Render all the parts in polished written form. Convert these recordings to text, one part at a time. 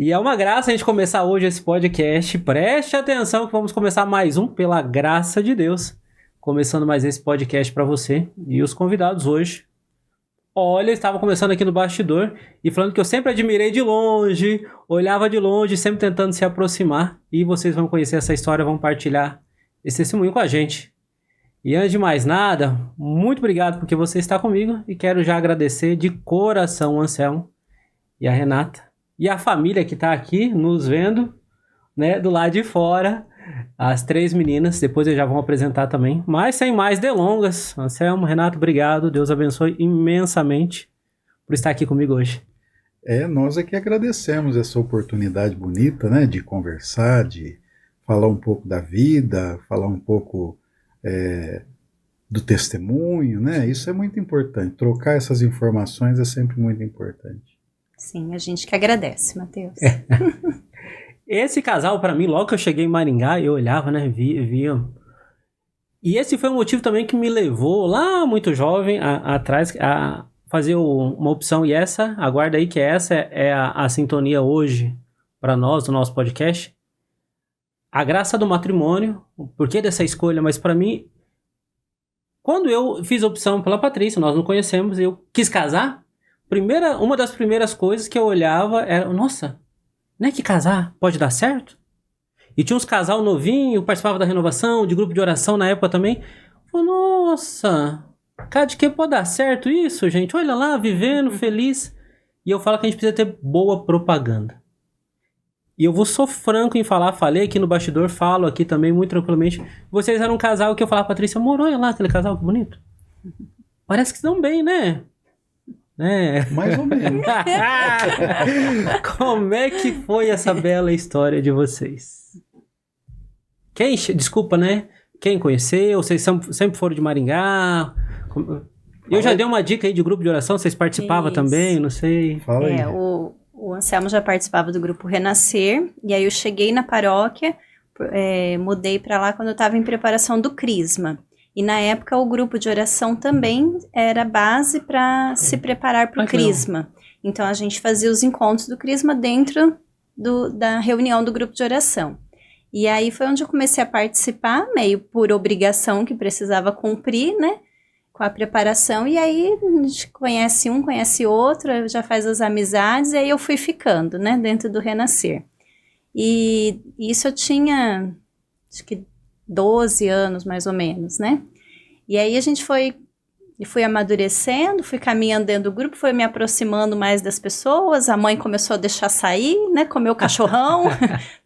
E é uma graça a gente começar hoje esse podcast. Preste atenção que vamos começar mais um, pela graça de Deus. Começando mais esse podcast para você. E os convidados hoje. Olha, eu estava conversando aqui no bastidor e falando que eu sempre admirei de longe, olhava de longe, sempre tentando se aproximar. E vocês vão conhecer essa história, vão partilhar esse testemunho com a gente. E antes de mais nada, muito obrigado porque você está comigo e quero já agradecer de coração o Anselmo e a Renata e a família que está aqui nos vendo, né, do lado de fora, as 3 meninas, depois eles já vão apresentar também, mas sem mais delongas, Anselmo, Renato, obrigado, Deus abençoe imensamente por estar aqui comigo hoje. Nós é que agradecemos essa oportunidade bonita, né, de conversar, de falar um pouco da vida, falar um pouco do testemunho, né? Isso é muito importante. Trocar essas informações é sempre muito importante. Sim, a gente que agradece, Matheus. Esse casal, para mim, logo que eu cheguei em Maringá, eu olhava, né? Via. E esse foi um motivo também que me levou, lá muito jovem, atrás, a fazer uma opção. E essa, aguarda aí que essa é a sintonia hoje para nós, do nosso podcast. A graça do matrimônio, o porquê dessa escolha, mas para mim, quando eu fiz a opção pela Patrícia, nós não conhecemos, eu quis casar, uma das primeiras coisas que eu olhava era, nossa, não é que casar pode dar certo? E tinha uns casal novinho, participava da renovação, de grupo de oração na época também. Falei, nossa, cara, de que pode dar certo isso, gente? Olha lá, vivendo, feliz. E eu falo que a gente precisa ter boa propaganda. E eu sou franco em falar, falei aqui no bastidor, falo aqui também muito tranquilamente. Vocês eram um casal que eu falava, Patrícia, amor, olha lá aquele casal, que bonito. Parece que estão bem, né? Mais ou menos. Como é que foi essa bela história de vocês? Desculpa, né? Quem conheceu? Vocês sempre foram de Maringá? Eu já dei uma dica aí de grupo de oração, vocês participavam também, não sei. Fala aí. O Anselmo já participava do grupo Renascer, e aí eu cheguei na paróquia, mudei para lá quando eu estava em preparação do Crisma. E na época o grupo de oração também era base para se preparar para o Crisma. Então a gente fazia os encontros do Crisma dentro da reunião do grupo de oração. E aí foi onde eu comecei a participar, meio por obrigação que precisava cumprir, né? Com a preparação, e aí a gente conhece um, conhece outro, já faz as amizades, e aí eu fui ficando, né, dentro do Renascer. E isso eu tinha, acho que 12 anos, mais ou menos, né? E aí a gente fui amadurecendo, fui caminhando dentro do grupo, foi me aproximando mais das pessoas, a mãe começou a deixar sair, né, comer o cachorrão,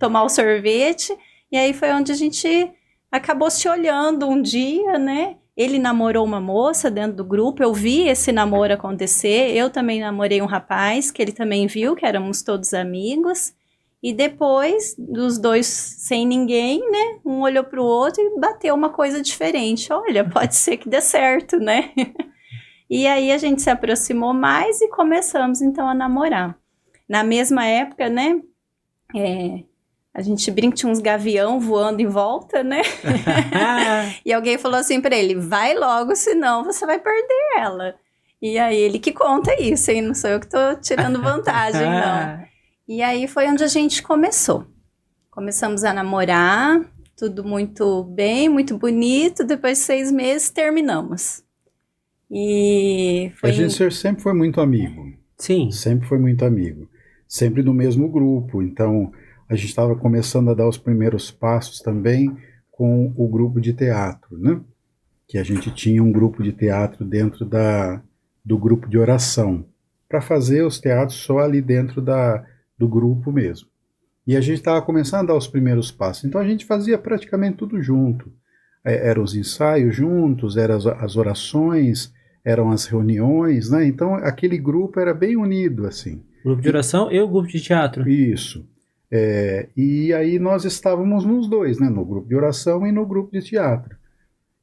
tomar o sorvete, e aí foi onde a gente acabou se olhando um dia, né? Ele namorou uma moça dentro do grupo, eu vi esse namoro acontecer, eu também namorei um rapaz, que ele também viu, que éramos todos amigos, e depois, dos dois sem ninguém, né, um olhou para o outro e bateu uma coisa diferente, olha, pode ser que dê certo, né? E aí a gente se aproximou mais e começamos então a namorar. Na mesma época, né, a gente brinca, tinha uns gavião voando em volta, né? E alguém falou assim pra ele, vai logo, senão você vai perder ela. E aí ele que conta isso, hein? Não sou eu que tô tirando vantagem, não. E aí foi onde a gente começou. Começamos a namorar, tudo muito bem, muito bonito. Depois de 6 meses, terminamos. E foi... A gente sempre foi muito amigo. Sim. Sempre foi muito amigo. Sempre do mesmo grupo, então... A gente estava começando a dar os primeiros passos também com o grupo de teatro, né? Que a gente tinha um grupo de teatro dentro do grupo de oração, para fazer os teatros só ali dentro do grupo mesmo. E a gente estava começando a dar os primeiros passos, então a gente fazia praticamente tudo junto. Eram os ensaios juntos, eram as orações, eram as reuniões, né? Então aquele grupo era bem unido, assim. Grupo de oração e o grupo de teatro. Isso. E aí nós estávamos nos dois, né, no grupo de oração e no grupo de teatro.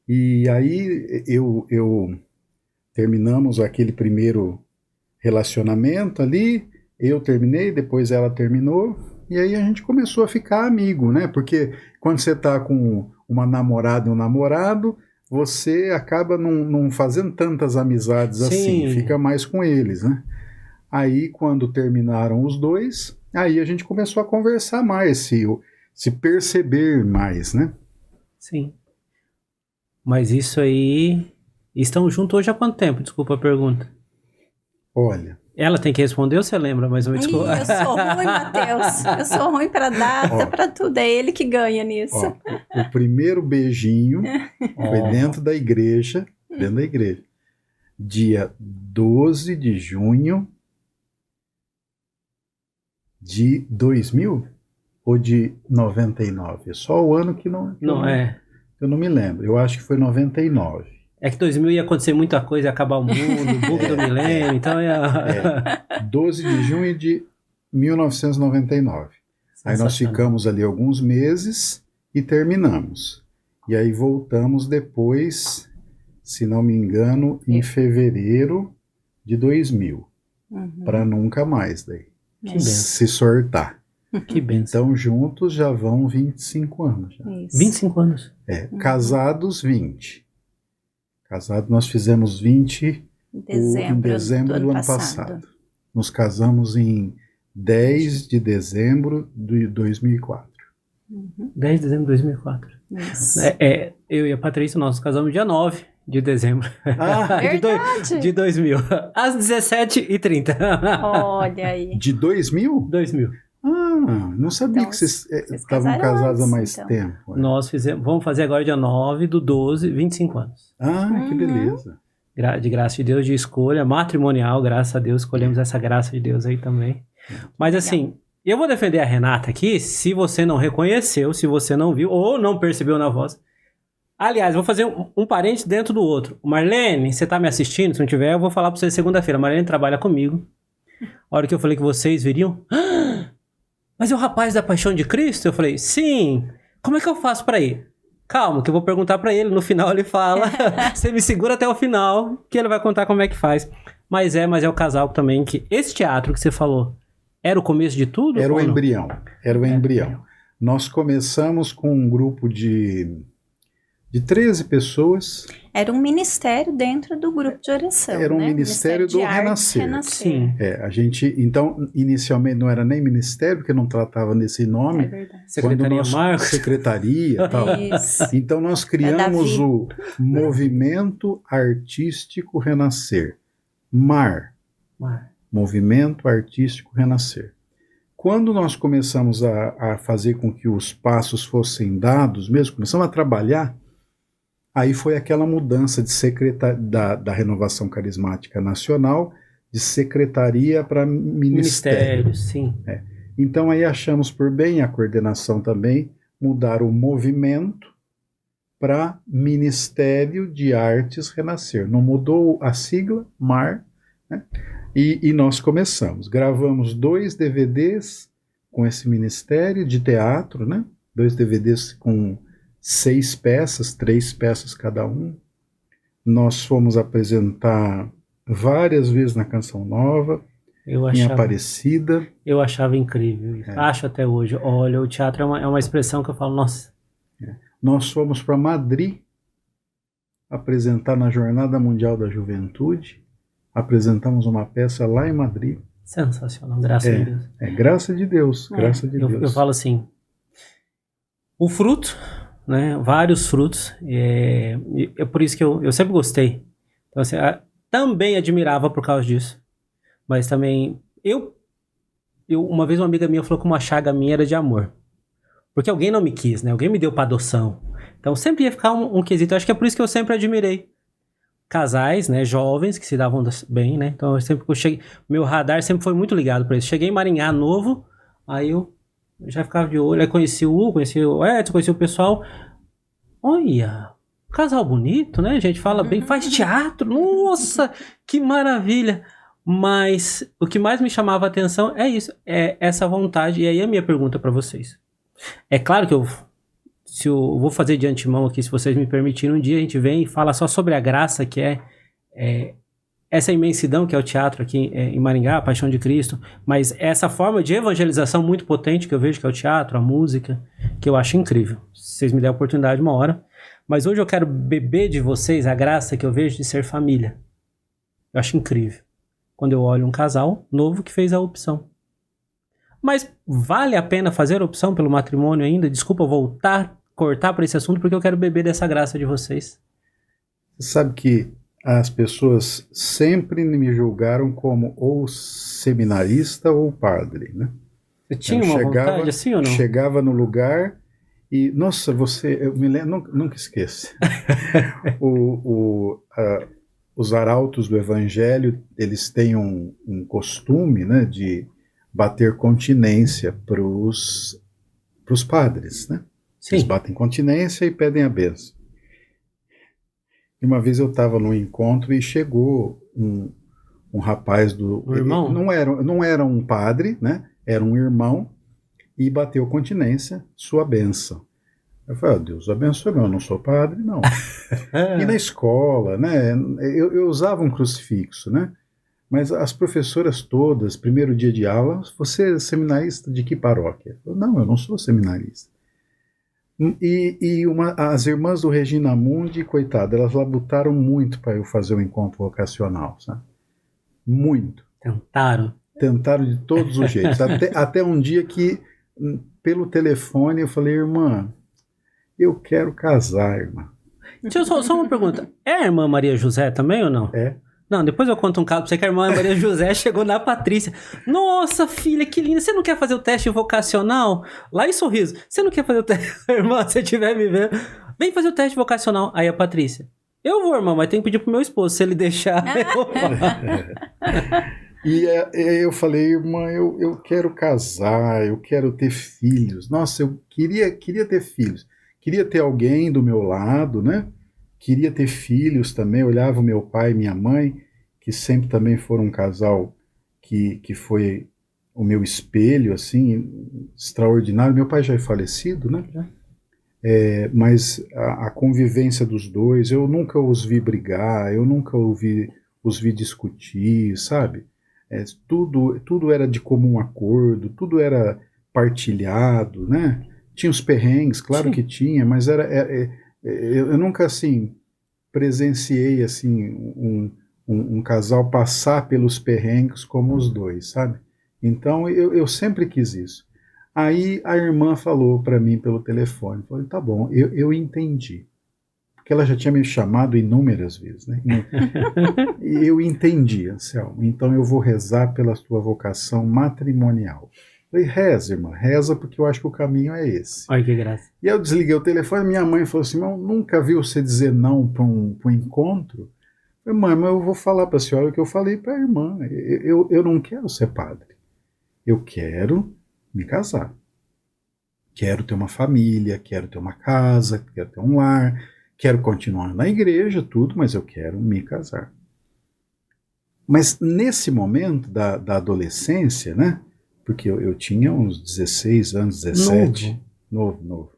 E aí eu terminamos aquele primeiro relacionamento ali, eu terminei, depois ela terminou, e aí a gente começou a ficar amigo, né, porque quando você está com uma namorada e um namorado, você acaba não fazendo tantas amizades assim, fica mais com eles, né. Aí quando terminaram os dois... Aí a gente começou a conversar mais, se perceber mais, né? Sim. Mas isso aí... Estão juntos hoje há quanto tempo? Desculpa a pergunta. Olha, Ela tem que responder ou você lembra? Mas eu Ih, desculpa. eu sou ruim, Matheus. Eu sou ruim pra data, Ó. pra tudo. É ele que ganha nisso. ó, o primeiro beijinho foi Ó. dentro da igreja, dia 12 de junho de 2000 ou de 99? Só o ano que Não, é. eu não me lembro. Eu acho que foi 99. É que 2000 ia acontecer muita coisa, ia acabar o mundo, o bug do milênio, então ia... 12 de junho de 1999. Aí nós Sensacional. ficamos ali alguns meses e terminamos. E aí voltamos depois, se não me engano, em fevereiro de 2000. Uhum. Para nunca mais daí. Que benção. Se sortar. Que benção. Então juntos já vão 25 anos. Já. Isso. 25 anos. Casados 20. Casados nós fizemos 20 em dezembro do ano passado. Nos casamos em 10 de dezembro de 2004. 10 de dezembro de 2004. Isso. Eu e a Patrícia, nós nos casamos dia 9 de dezembro Verdade. de 2000. Às 17h30. Olha aí. De 2000? 2000. Não sabia Então, que vocês estavam casaram casados há antes, mais então. tempo. Nós fizemos, vamos fazer agora dia 9 do 12, 25 anos. Que beleza. De graça de Deus, de escolha matrimonial, graças a Deus, escolhemos essa graça de Deus aí também. Mas assim, eu vou defender a Renata aqui, se você não reconheceu, se você não viu ou não percebeu na voz. Aliás, vou fazer um parente dentro do outro. Marlene, você tá me assistindo? Se não tiver, eu vou falar pra você segunda-feira. Marlene trabalha comigo. A hora que eu falei que vocês viriam... Mas é o rapaz da Paixão de Cristo? Eu falei, sim. Como é que eu faço pra ir? Calma, que eu vou perguntar pra ele. No final ele fala. Você me segura até o final, que ele vai contar como é que faz. Mas é o casal também que... Esse teatro que você falou, era o começo de tudo? Era o ou não? embrião. Era o embrião. Nós começamos com um grupo de 13 pessoas. Era um ministério dentro do grupo de oração. Era um né? ministério do de Artes Renascer. Sim. A gente, então, inicialmente não era nem ministério, porque não tratava nesse nome. É verdade. Secretaria Quando Marcos. Secretaria e tal. Isso. Então nós criamos Davi. o Movimento Artístico Renascer. MAR. Movimento Artístico Renascer. Quando nós começamos a fazer com que os passos fossem dados, mesmo começamos a trabalhar, aí foi aquela mudança de da Renovação Carismática Nacional, de secretaria para ministério. Sim. Então aí achamos por bem, a coordenação também, mudar o movimento para Ministério de Artes Renascer. Não mudou a sigla, MAR, né? E nós começamos. Gravamos 2 DVDs com esse ministério de teatro, né? 2 DVDs com 6 peças, 3 peças cada um. Nós fomos apresentar várias vezes na Canção Nova, em Aparecida. Eu achava incrível isso. Acho até hoje. Olha, o teatro é uma expressão que eu falo, nossa. Nós fomos para Madrid apresentar na Jornada Mundial da Juventude. Apresentamos uma peça lá em Madrid. Sensacional, graças a Deus. Graça de Deus, graça de Deus. Eu falo assim, o fruto, né, vários frutos, é por isso que eu sempre gostei. Então, assim, também admirava por causa disso. Mas também, uma vez uma amiga minha falou que uma chaga minha era de amor. Porque alguém não me quis, né? Alguém me deu pra adoção. Então sempre ia ficar um quesito. Eu acho que é por isso que eu sempre admirei casais, né? Jovens que se davam bem, né? Então eu sempre cheguei... Meu radar sempre foi muito ligado pra isso. Cheguei em Maringá novo, aí eu já ficava de olho. Aí conheci o Hugo, conheci o Edson, conheci o pessoal. Olha, casal bonito, né? A gente fala bem, faz teatro. Nossa, que maravilha! Mas o que mais me chamava a atenção é isso, é essa vontade. E aí a minha pergunta para vocês. É claro que eu vou fazer de antemão aqui, se vocês me permitirem, um dia a gente vem e fala só sobre a graça que é essa imensidão que é o teatro aqui em Maringá, a Paixão de Cristo, mas essa forma de evangelização muito potente que eu vejo que é o teatro, a música, que eu acho incrível. Se vocês me derem a oportunidade uma hora. Mas hoje eu quero beber de vocês a graça que eu vejo de ser família. Eu acho incrível. Quando eu olho um casal novo que fez a opção. Mas vale a pena fazer opção pelo matrimônio ainda? Desculpa cortar para esse assunto, porque eu quero beber dessa graça de vocês. Você sabe que as pessoas sempre me julgaram como ou seminarista ou padre, né? Você tinha uma vontade assim ou não? Chegava no lugar e, nossa, eu me lembro, nunca esqueço. Os arautos do Evangelho, eles têm um costume, né, de bater continência para os padres, né? Sim. Eles batem continência e pedem a bênção. E uma vez eu estava num encontro e chegou um rapaz Um irmão? Não era um padre, né? Era um irmão e bateu continência, sua bênção. Eu falei, Deus abençoe, mas eu não sou padre, não. E na escola, né? Eu usava um crucifixo, né? Mas as professoras todas, primeiro dia de aula, você é seminarista de que paróquia? Eu, não, eu não sou seminarista. As irmãs do Regina Mundi, coitada, elas labutaram muito para eu fazer o encontro vocacional, sabe? Muito. Tentaram de todos os jeitos. até um dia que, pelo telefone, eu falei, irmã, eu quero casar, irmã. Deixa eu só uma pergunta. É a irmã Maria José também ou não? É. Não, depois eu conto um caso pra você que a irmã Maria José chegou na Patrícia. Nossa, filha, que linda. Você não quer fazer o teste vocacional? Lá em Sorriso. Você não quer fazer o teste? Irmã, se você estiver me vendo, vem fazer o teste vocacional. Aí a Patrícia. Eu vou, irmã, mas tem que pedir pro meu esposo. Se ele deixar, eu vou. E eu falei, irmã, eu quero casar, eu quero ter filhos. Nossa, eu queria ter filhos. Queria ter alguém do meu lado, né? Queria ter filhos também. Eu olhava o meu pai e minha mãe, que sempre também foram um casal que foi o meu espelho, assim, extraordinário. Meu pai já é falecido, né? Mas a convivência dos dois, eu nunca os vi brigar, eu nunca os vi discutir, sabe? Tudo era de comum acordo, tudo era partilhado, né? Tinha os perrengues, claro. Sim. Que tinha, mas eu nunca, assim, presenciei, assim, um casal passar pelos perrengues como os dois, sabe? Então, eu sempre quis isso. Aí a irmã falou para mim pelo telefone, falou, tá bom, eu entendi. Porque ela já tinha me chamado inúmeras vezes, né? Eu entendi, Anselmo. Então eu vou rezar pela sua vocação matrimonial. Eu falei, reza, irmã, reza porque eu acho que o caminho é esse. Olha que graça. E eu desliguei o telefone, minha mãe falou assim, eu nunca vi você dizer não para um encontro. Eu falei, mãe, mas eu vou falar para a senhora o que eu falei para a irmã. Eu não quero ser padre. Eu quero me casar. Quero ter uma família, quero ter uma casa, quero ter um lar, quero continuar na igreja, tudo, mas eu quero me casar. Mas nesse momento da adolescência, né? Porque eu tinha uns 16 anos, 17, novo.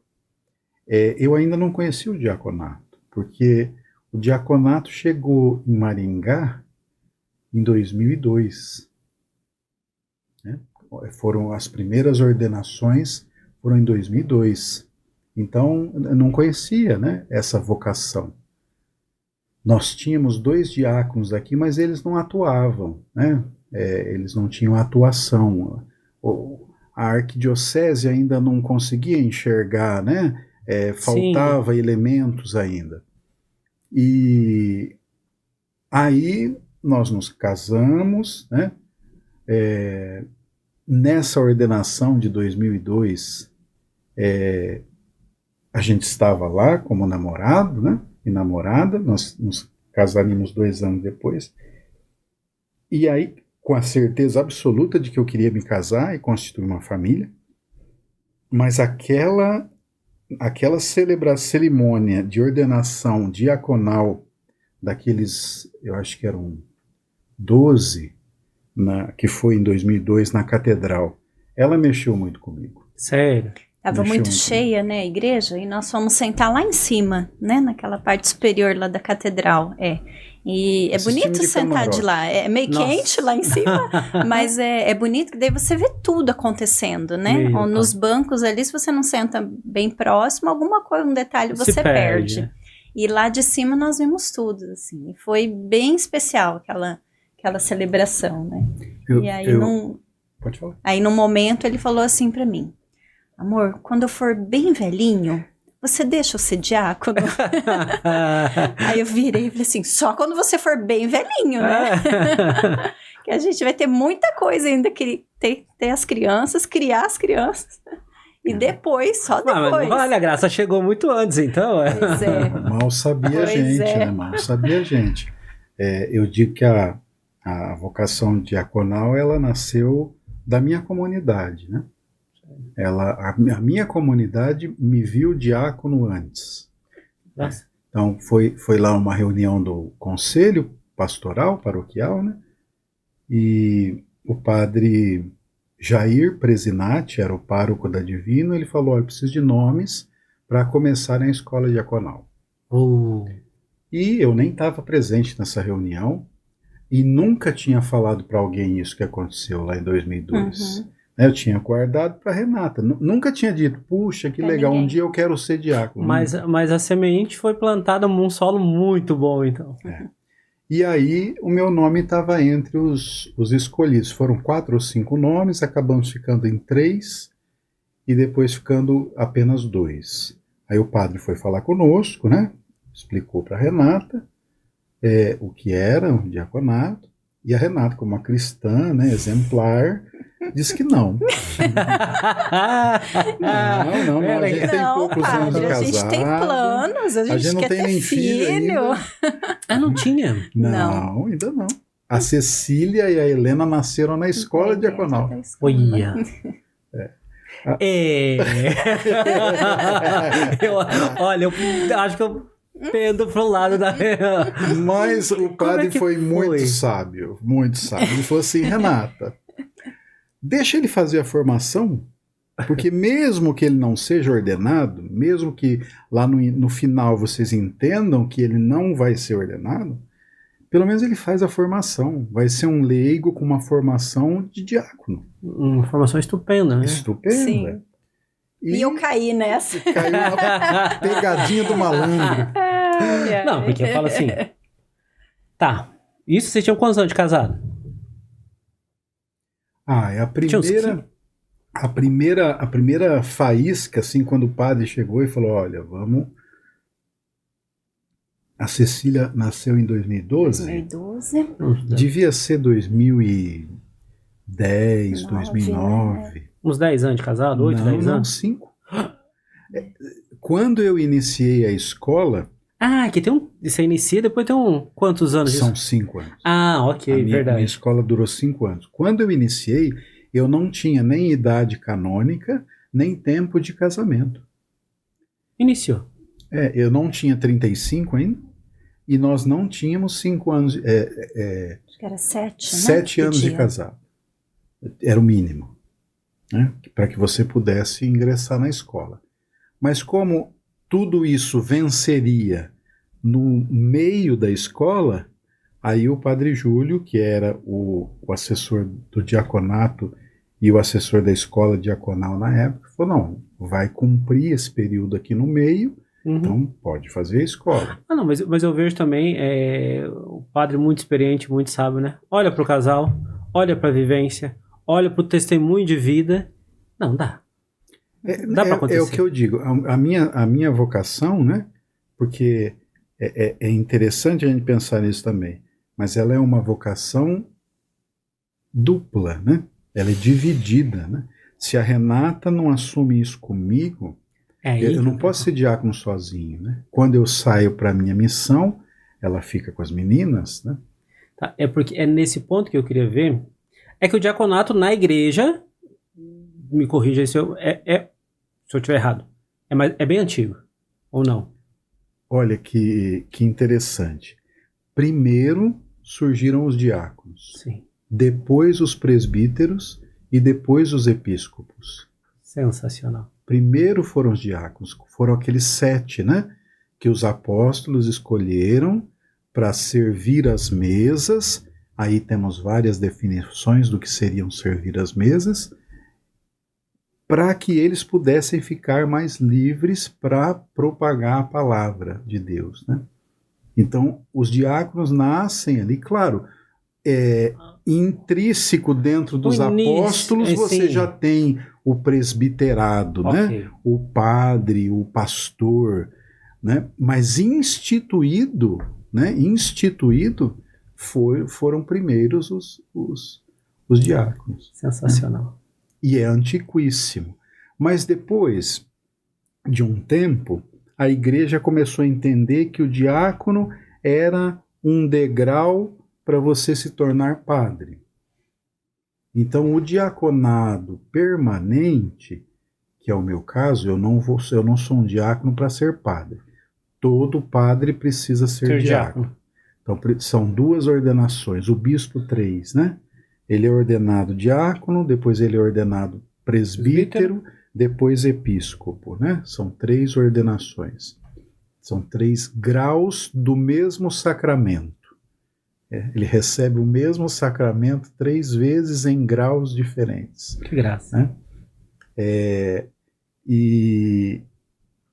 Eu ainda não conhecia o diaconato, porque o diaconato chegou em Maringá em 2002. Né? Foram as primeiras ordenações, foram em 2002. Então, eu não conhecia, né, essa vocação. Nós tínhamos 2 diáconos aqui, mas eles não atuavam, né? Eles não tinham atuação. A arquidiocese ainda não conseguia enxergar, né? Faltava Sim. elementos ainda. E aí nós nos casamos, né? Nessa ordenação de 2002, a gente estava lá como namorado, né? E namorada, nós nos casaríamos 2 anos depois. E aí, com a certeza absoluta de que eu queria me casar e constituir uma família, mas aquela cerimônia de ordenação diaconal daqueles, eu acho que eram 12, que foi em 2002 na catedral, ela mexeu muito comigo. Sério? Estava muito cheia, né, a igreja, e nós fomos sentar lá em cima, né, naquela parte superior lá da catedral, E é bonito sentar de lá, é meio quente lá em cima, mas é bonito que daí você vê tudo acontecendo, né? Nos bancos ali, se você não senta bem próximo, alguma coisa, um detalhe você perde. E lá de cima nós vimos tudo, assim, e foi bem especial aquela celebração, né? Pode falar. Aí, num momento, ele falou assim pra mim: amor, quando eu for bem velhinho, você deixa eu ser diácono? Aí eu virei e falei assim: só quando você for bem velhinho, né? Que a gente vai ter muita coisa ainda, que ter as crianças, criar as crianças. E depois, só depois. Mas olha, a graça chegou muito antes, então. Pois é. Mal sabia a Pois gente, é. né? Mal sabia a gente. Eu digo que a vocação diaconal, ela nasceu da minha comunidade, né? A minha comunidade me viu diácono antes. Nossa. Então, foi lá uma reunião do conselho pastoral, paroquial, né? E o padre Jair Presinati, era o pároco da Divino, ele falou: olha, eu preciso de nomes para começar a escola diaconal. E eu nem estava presente nessa reunião e nunca tinha falado para alguém isso que aconteceu lá em 2002. Uhum. Eu tinha guardado para Renata. Nunca tinha dito: puxa, que Pra legal, ninguém. um dia eu quero ser diácono. Mas a semente foi plantada num solo muito bom, então. E aí o meu nome estava entre os escolhidos. Foram 4 ou 5 nomes, acabamos ficando em 3 e depois ficando apenas 2. Aí o padre foi falar conosco, né? Explicou para a Renata o que era o diaconato. E a Renata, como uma cristã, né, exemplar, disse que não. Não, a gente tem poucos anos de padre, a gente tem casado. planos, a gente não quer tem ter nem filho ainda. Não tinha? Não, ainda não. A Cecília e a Helena nasceram na escola diaconal. Olha. Olha, eu acho que eu pendo pro lado da... Mas o padre que foi foi? muito sábio, muito sábio. Ele falou assim: Renata, deixa ele fazer a formação, porque mesmo que ele não seja ordenado, mesmo que lá no final vocês entendam que ele não vai ser ordenado, pelo menos ele faz a formação. Vai ser um leigo com uma formação de diácono. Uma formação estupenda, né? Estupendo. Sim. E eu caí nessa. Caiu na pegadinha do malandro. Não, porque eu falo assim... Tá, isso vocês tinham quantos anos de casado? É a primeira faísca, assim, quando o padre chegou e falou: olha, vamos... A Cecília nasceu em 2012. 2012. Devia ser 2010, 2009. Né? Uns 10 anos de casado? 8, 10 Não, anos? 5. Quando eu iniciei a escola... Que tem você inicia, depois tem quantos anos São disso? 5 anos. Ok, Minha verdade. escola durou 5 anos. Quando eu iniciei, eu não tinha nem idade canônica, nem tempo de casamento. Iniciou. Eu não tinha 35 ainda, e nós não tínhamos 5 anos... Acho que era 7, né? 7 anos de casado. Era o mínimo, né? Para que você pudesse ingressar na escola. Mas como tudo isso venceria no meio da escola, aí o padre Júlio, que era o assessor do diaconato e o assessor da escola diaconal na época, falou: não, vai cumprir esse período aqui no meio, então pode fazer a escola. Não, mas eu vejo também o padre muito experiente, muito sábio, né? Olha pro casal, olha pra vivência, olha pro testemunho de vida. Não, dá. Dá pra acontecer. É o que eu digo, a minha vocação, né? Porque é interessante a gente pensar nisso também, mas ela é uma vocação dupla, né? Ela é dividida, né? Se a Renata não assume isso comigo, eu não posso ser diácono sozinho, né? Quando eu saio para minha missão, ela fica com as meninas, né? Tá, porque é nesse ponto que eu queria ver, é que o diaconato na igreja, me corrija aí se eu estiver errado, é bem antigo, ou não? Olha que interessante. Primeiro surgiram os diáconos. Sim. Depois os presbíteros e depois os episcopos. Sensacional. Primeiro foram os diáconos, foram aqueles 7, né? Que os apóstolos escolheram para servir as mesas. Aí temos várias definições do que seriam servir as mesas, para que eles pudessem ficar mais livres para propagar a palavra de Deus, né? Então, os diáconos nascem ali, claro, intrínseco dentro dos apóstolos, você já tem o presbiterado, né? O padre, o pastor, né? Mas instituído, né? Foram primeiros os diáconos. Sensacional. E é antiquíssimo. Mas depois de um tempo, a igreja começou a entender que o diácono era um degrau para você se tornar padre. Então, o diaconado permanente, que é o meu caso, eu não sou um diácono para ser padre. Todo padre precisa ser diácono. Então, são 2 ordenações, o bispo 3, né? Ele é ordenado diácono, depois ele é ordenado presbítero, depois episcopo, né? São 3 ordenações. São 3 graus do mesmo sacramento. Ele recebe o mesmo sacramento 3 vezes em graus diferentes. Que graça. Né?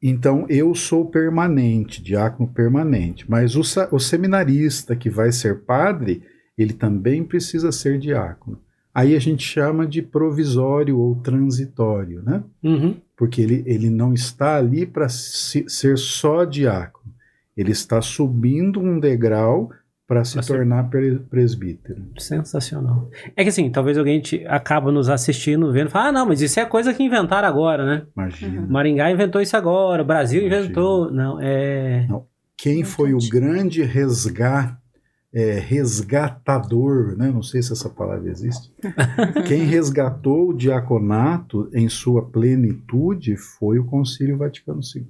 Então, eu sou permanente, diácono permanente, mas o seminarista que vai ser padre, ele também precisa ser diácono. Aí a gente chama de provisório ou transitório, né? Uhum. Porque ele não está ali para ser só diácono. Ele está subindo um degrau para se tornar presbítero. Sensacional. É que assim, talvez alguém acaba nos assistindo, vendo, fala, não, mas isso é coisa que inventaram agora, né? Imagina. Maringá inventou isso agora, o Brasil inventou. Não. Quem foi o grande resgatador, né? Não sei se essa palavra existe. Quem resgatou o diaconato em sua plenitude foi o Concílio Vaticano II.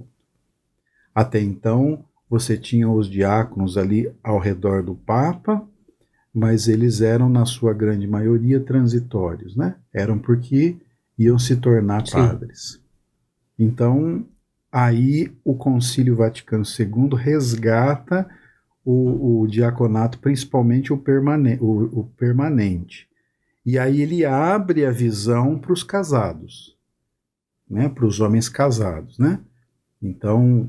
Até então, você tinha os diáconos ali ao redor do Papa, mas eles eram, na sua grande maioria, transitórios, né? Eram porque iam se tornar padres. Então, aí o Concílio Vaticano II resgata o diaconato, principalmente o permanente. E aí ele abre a visão para os casados, né? Para os homens casados, né? Então,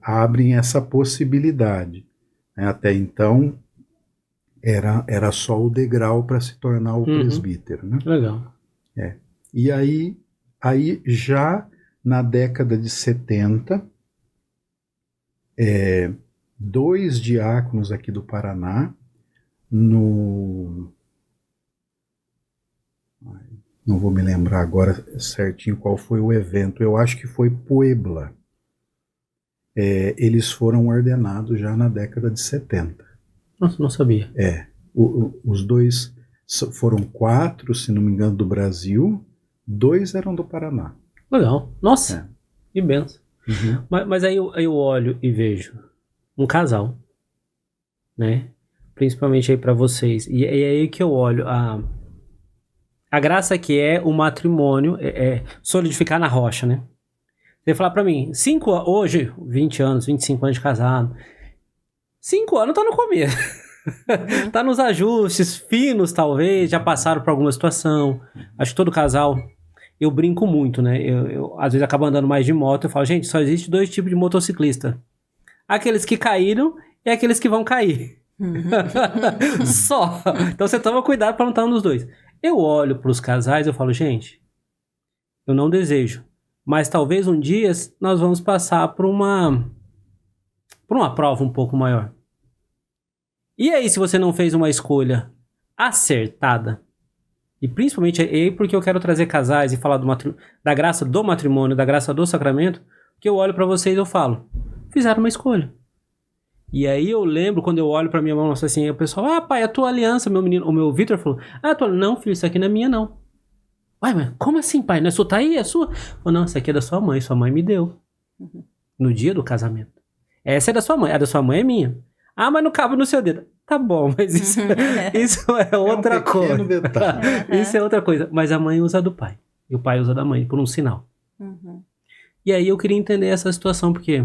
abrem essa possibilidade. Né? Até então, era só o degrau para se tornar o presbítero. Né? Legal. E aí já na década de 70, 2 diáconos aqui do Paraná, não vou me lembrar agora certinho qual foi o evento, eu acho que foi Puebla. Eles foram ordenados já na década de 70. Nossa, não sabia. Os 2 foram 4, se não me engano, do Brasil, 2 eram do Paraná. Legal. Nossa, que benção. Uhum. Mas aí eu olho e vejo um casal, né? Principalmente aí para vocês. E é aí que eu olho a graça que é o matrimônio, solidificar na rocha, né? Você falar pra mim, hoje, 20 anos, 25 anos de casado, 5 anos tá no começo. Tá nos ajustes finos, talvez, já passaram por alguma situação. Acho que todo casal, eu brinco muito, né? Eu às vezes acabo andando mais de moto, eu falo, gente, só existe 2 tipos de motociclista. Aqueles que caíram e aqueles que vão cair. Só. Então você toma cuidado pra não estar um dos 2. Eu olho pros casais e eu falo, gente, eu não desejo. Mas talvez um dia nós vamos passar por uma prova um pouco maior. E aí, se você não fez uma escolha acertada, e principalmente aí porque eu quero trazer casais e falar da graça do matrimônio, da graça do sacramento, que eu olho pra vocês e eu falo, fizeram uma escolha. E aí eu lembro quando eu olho pra minha mão, assim, o pessoal, pai, a tua aliança, o meu Vitor falou, não, filho, isso aqui não é minha não. Ué, mas como assim, pai? Não é sua, tá aí? É sua? Não, essa aqui é da sua mãe me deu. No dia do casamento. Essa é da sua mãe, a da sua mãe é minha. Mas não cabe no seu dedo. Tá bom, mas isso é outra coisa. Isso é outra coisa. Mas a mãe usa do pai. E o pai usa da mãe, por um sinal. E aí eu queria entender essa situação, porque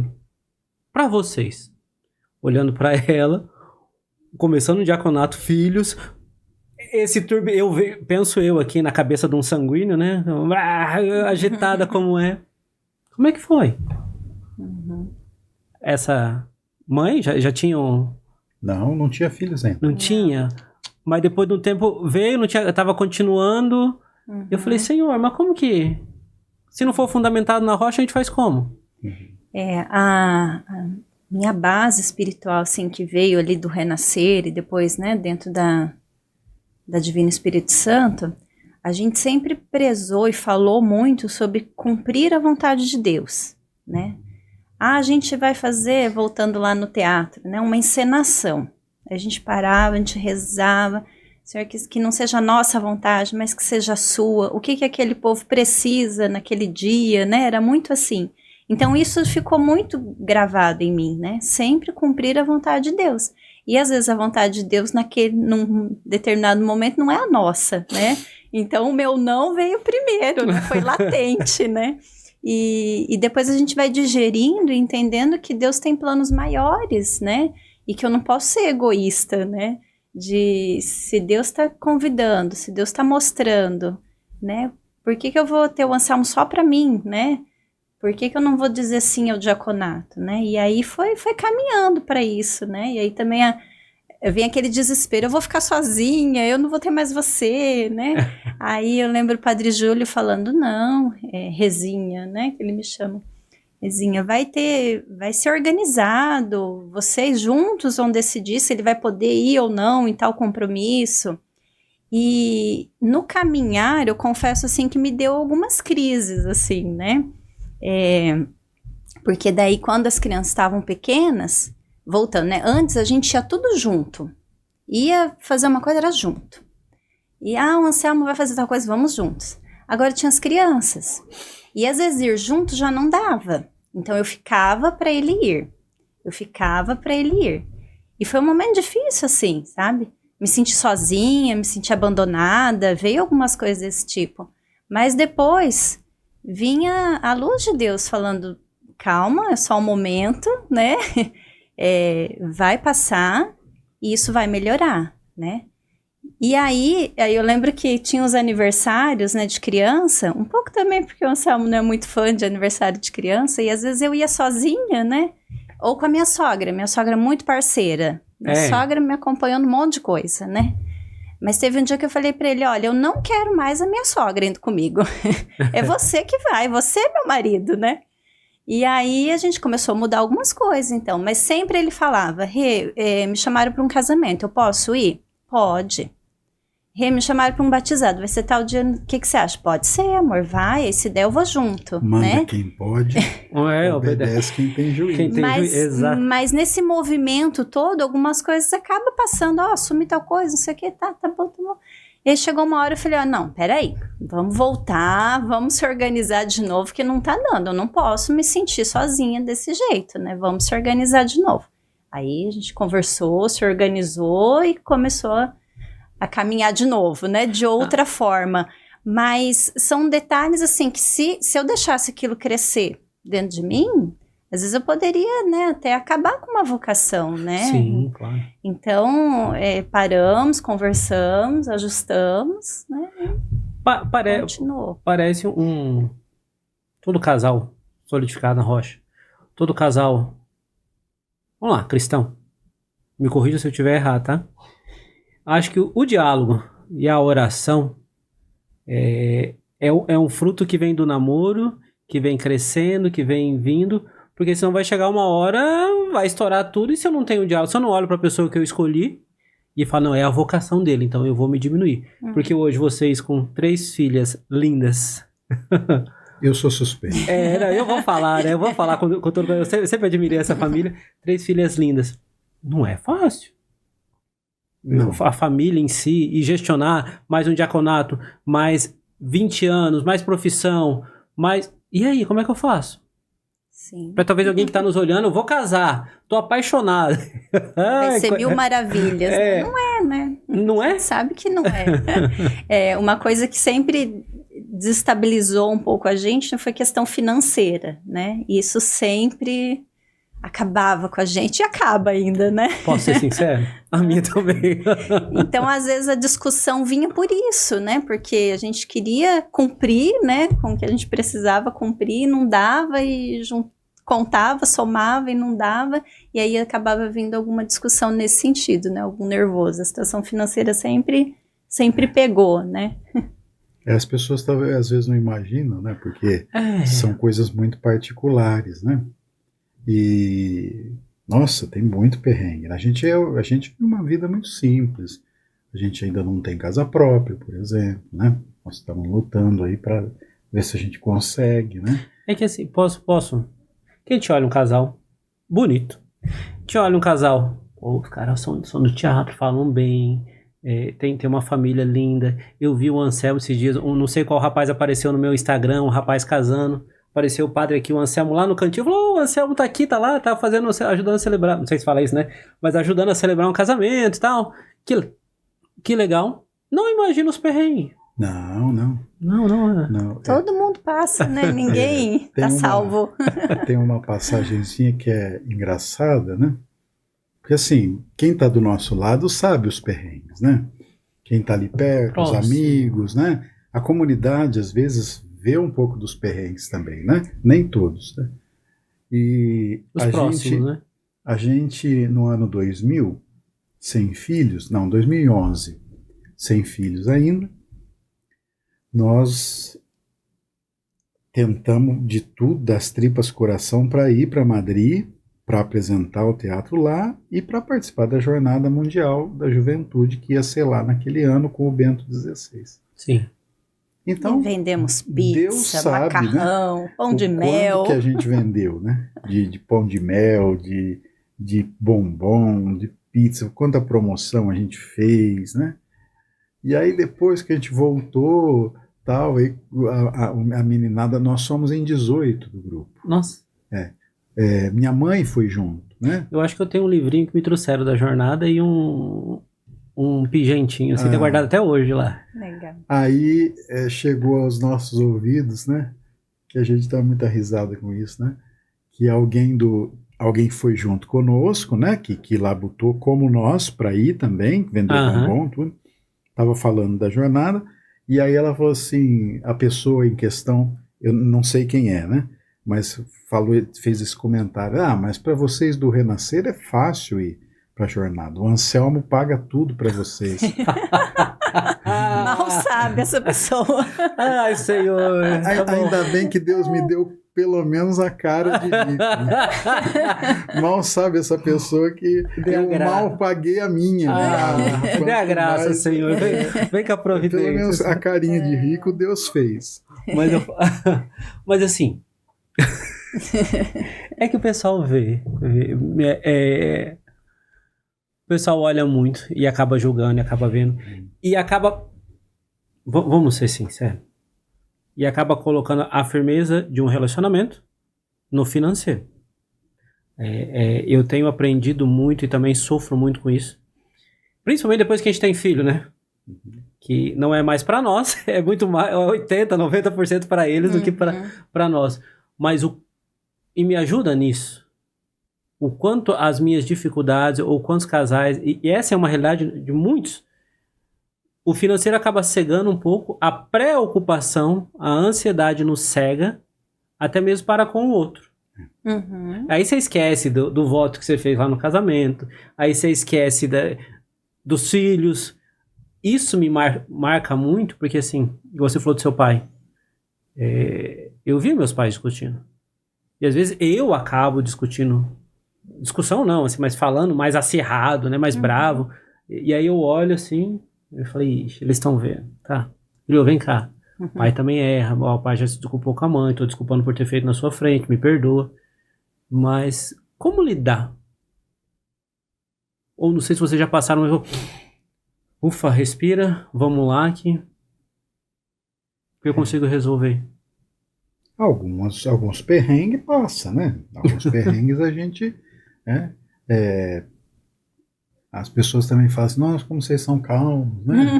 pra vocês, olhando pra ela, começando o diaconato, filhos... penso eu aqui na cabeça de um sanguíneo, né? Agitada como é. Como é que foi? Essa mãe já tinham... Não tinha filhos ainda. Não tinha? Mas depois de um tempo veio, eu tava continuando. Eu falei, Senhor, mas como que... Se não for fundamentado na rocha, a gente faz como? A minha base espiritual, assim, que veio ali do renascer e depois, né, dentro da Divino Espírito Santo, a gente sempre prezou e falou muito sobre cumprir a vontade de Deus, né? A gente vai fazer, voltando lá no teatro, né, uma encenação. A gente parava, a gente rezava, Senhor, que não seja a nossa vontade, mas que seja a sua. O que aquele povo precisa naquele dia, né? Era muito assim. Então, isso ficou muito gravado em mim, né? Sempre cumprir a vontade de Deus. E, às vezes, a vontade de Deus num determinado momento não é a nossa, né? Então, o meu não veio primeiro, né? Foi latente, né? E depois a gente vai digerindo e entendendo que Deus tem planos maiores, né? E que eu não posso ser egoísta, né? Se Deus está convidando, se Deus está mostrando, né? Por que eu vou ter o Anselmo só para mim, né? Por que eu não vou dizer sim ao diaconato, né? E aí foi caminhando para isso, né? E aí também vem aquele desespero, eu vou ficar sozinha, eu não vou ter mais você, né? Aí eu lembro o Padre Júlio falando, não, Rezinha, né? Que ele me chama. Rezinha, vai ser organizado, vocês juntos vão decidir se ele vai poder ir ou não em tal compromisso. E no caminhar, eu confesso assim que me deu algumas crises, assim, né? Porque daí quando as crianças estavam pequenas, voltando, né? Antes a gente ia tudo junto, ia fazer uma coisa, era junto. E o Anselmo vai fazer tal coisa, vamos juntos. Agora tinha as crianças, e às vezes ir junto já não dava. Então, eu ficava para ele ir. E foi um momento difícil, assim, sabe? Me senti sozinha, me senti abandonada, veio algumas coisas desse tipo. Mas depois, vinha a luz de Deus falando, calma, é só um momento, né? Vai passar e isso vai melhorar, né? E aí eu lembro que tinha os aniversários, né, de criança, um pouco também porque o Anselmo não é muito fã de aniversário de criança, e às vezes eu ia sozinha, né, ou com a minha sogra é muito parceira, minha sogra me acompanhou num monte de coisa, né, mas teve um dia que eu falei pra ele, olha, eu não quero mais a minha sogra indo comigo, é você que vai, você é meu marido, né, e aí a gente começou a mudar algumas coisas, então, mas sempre ele falava, me chamaram para um casamento, eu posso ir? Pode. Me chamaram para um batizado, vai ser tal dia, o que você acha? Pode ser, amor, vai, se der eu vou junto, manda, né? Quem pode, obedece quem tem juízo. Mas nesse movimento todo, algumas coisas acabam passando, assume tal coisa, não sei o que, tá bom. E aí chegou uma hora, eu falei, não, peraí, vamos voltar, vamos se organizar de novo, que não tá dando, eu não posso me sentir sozinha desse jeito, né? Vamos se organizar de novo. Aí a gente conversou, se organizou e começou a caminhar de novo, né, de outra forma, mas são detalhes assim que se eu deixasse aquilo crescer dentro de mim, às vezes eu poderia, né, até acabar com uma vocação, né? Sim, claro. Então, paramos, conversamos, ajustamos, né, continuou. Parece todo casal solidificado na rocha, todo casal, vamos lá, cristão, me corrija se eu estiver errado, tá? Acho que o diálogo e a oração é um fruto que vem do namoro, que vem crescendo, que vem vindo, porque senão vai chegar uma hora, vai estourar tudo, e se eu não tenho diálogo, se eu não olho para a pessoa que eu escolhi e falo, não, é a vocação dele, então eu vou me diminuir. Porque hoje vocês com 3 filhas lindas... Eu sou suspeito. Eu vou falar, né? Eu vou falar com todo... Eu sempre admirei essa família. 3 filhas lindas. Não é fácil. Não. A família em si, e gestionar mais um diaconato, mais 20 anos, mais profissão, mais... E aí, como é que eu faço? Sim. Pra talvez alguém que tá nos olhando, eu vou casar, tô apaixonado. Vai ser 1000 maravilhas. Não é, né? Não é? Sabe que não é. Uma coisa que sempre desestabilizou um pouco a gente foi questão financeira, né? Isso sempre... acabava com a gente e acaba ainda, né? Posso ser sincero? A minha também. Então, às vezes, a discussão vinha por isso, né? Porque a gente queria cumprir, né? Com o que a gente precisava cumprir, não dava e contava, somava e não dava, e aí acabava vindo alguma discussão nesse sentido, né? Algum nervoso. A situação financeira sempre pegou, né? As pessoas talvez às vezes não imaginam, né? Porque são coisas muito particulares, né? E nossa, tem muito perrengue. A gente vive uma vida muito simples. A gente ainda não tem casa própria, por exemplo, né? Nós estamos lutando aí para ver se a gente consegue, né? É que assim, posso? Que a gente olha um casal bonito. A gente olha um casal, pô, os caras são do teatro, falam bem, tem uma família linda. Eu vi o Anselmo esses dias, não sei qual rapaz apareceu no meu Instagram, um rapaz casando. Apareceu o padre aqui, o Anselmo lá no cantinho, falou, o Anselmo tá aqui, tá lá, tá ajudando a celebrar, não sei se fala isso, né? Mas ajudando a celebrar um casamento e tal. Que legal. Não imagina os perrengues. Não. Todo mundo passa, né? Ninguém tá salvo. Tem uma passagenzinha que é engraçada, né? Porque assim, quem tá do nosso lado sabe os perrengues, né? Quem tá ali perto, os amigos, né? A comunidade, às vezes, vê um pouco dos perrengues também, né? Nem todos, né? E os próximos, né? A gente, no ano 2000, sem filhos, não, 2011, sem filhos ainda, nós tentamos de tudo, das tripas coração, para ir para Madrid, para apresentar o teatro lá e para participar da Jornada Mundial da Juventude, que ia ser lá naquele ano com o Bento XVI. Sim. Então, e vendemos pizza, Deus sabe, macarrão, né, pão de mel. Quanto que a gente vendeu, né? De pão de mel, de bombom, de pizza, quanta promoção a gente fez, né? E aí depois que a gente voltou, tal, e a meninada, nós somos em 18 do grupo. Nossa. Minha mãe foi junto, né? Eu acho que eu tenho um livrinho que me trouxeram da jornada e um pigentinho, assim, tá guardado até hoje lá. Legal. Aí chegou aos nossos ouvidos, né? Que a gente dá muita risada com isso, né? Que alguém foi junto conosco, né? Que labutou como nós para ir também, vendeu bombom, tudo. Tava falando da jornada, e aí ela falou assim, a pessoa em questão, eu não sei quem é, né? Mas fez esse comentário, mas para vocês do Renascer é fácil ir para a jornada. O Anselmo paga tudo para vocês. Mal sabe essa pessoa. Ai, Senhor. Ainda bem que Deus me deu pelo menos a cara de rico. Né? Mal sabe essa pessoa que eu mal paguei a minha. Dê a graça, mais, Senhor. Vem com a providência. Pelo menos a carinha de rico Deus fez. Mas assim... é que o pessoal vê. O pessoal olha muito e acaba julgando, e acaba vendo. E acaba... Vamos ser sinceros. E acaba colocando a firmeza de um relacionamento no financeiro. Eu tenho aprendido muito e também sofro muito com isso. Principalmente depois que a gente tem filho, né? Que não é mais para nós, é muito mais 80%, 90% para eles do que para nós. Mas e me ajuda nisso. O quanto as minhas dificuldades, ou quantos casais, e essa é uma realidade de muitos, o financeiro acaba cegando um pouco, a preocupação, a ansiedade nos cega, até mesmo para com o outro. Aí você esquece do voto que você fez lá no casamento, aí você esquece dos filhos. Isso me marca muito, porque assim, você falou do seu pai, eu vi meus pais discutindo. E às vezes eu acabo discutindo, discussão não, assim, mas falando mais acirrado, né, mais bravo. E aí eu olho assim, eu falei, ixi, eles estão vendo, tá? Filho, vem cá. O pai também erra, o pai já se desculpou com a mãe, tô desculpando por ter feito na sua frente, me perdoa. Mas como lidar? Ou não sei se vocês já passaram, mas ufa, respira, vamos lá que eu consigo resolver. Alguns perrengues passa, né? Alguns perrengues a gente... as pessoas também falam assim, nossa, como vocês são calmos, né?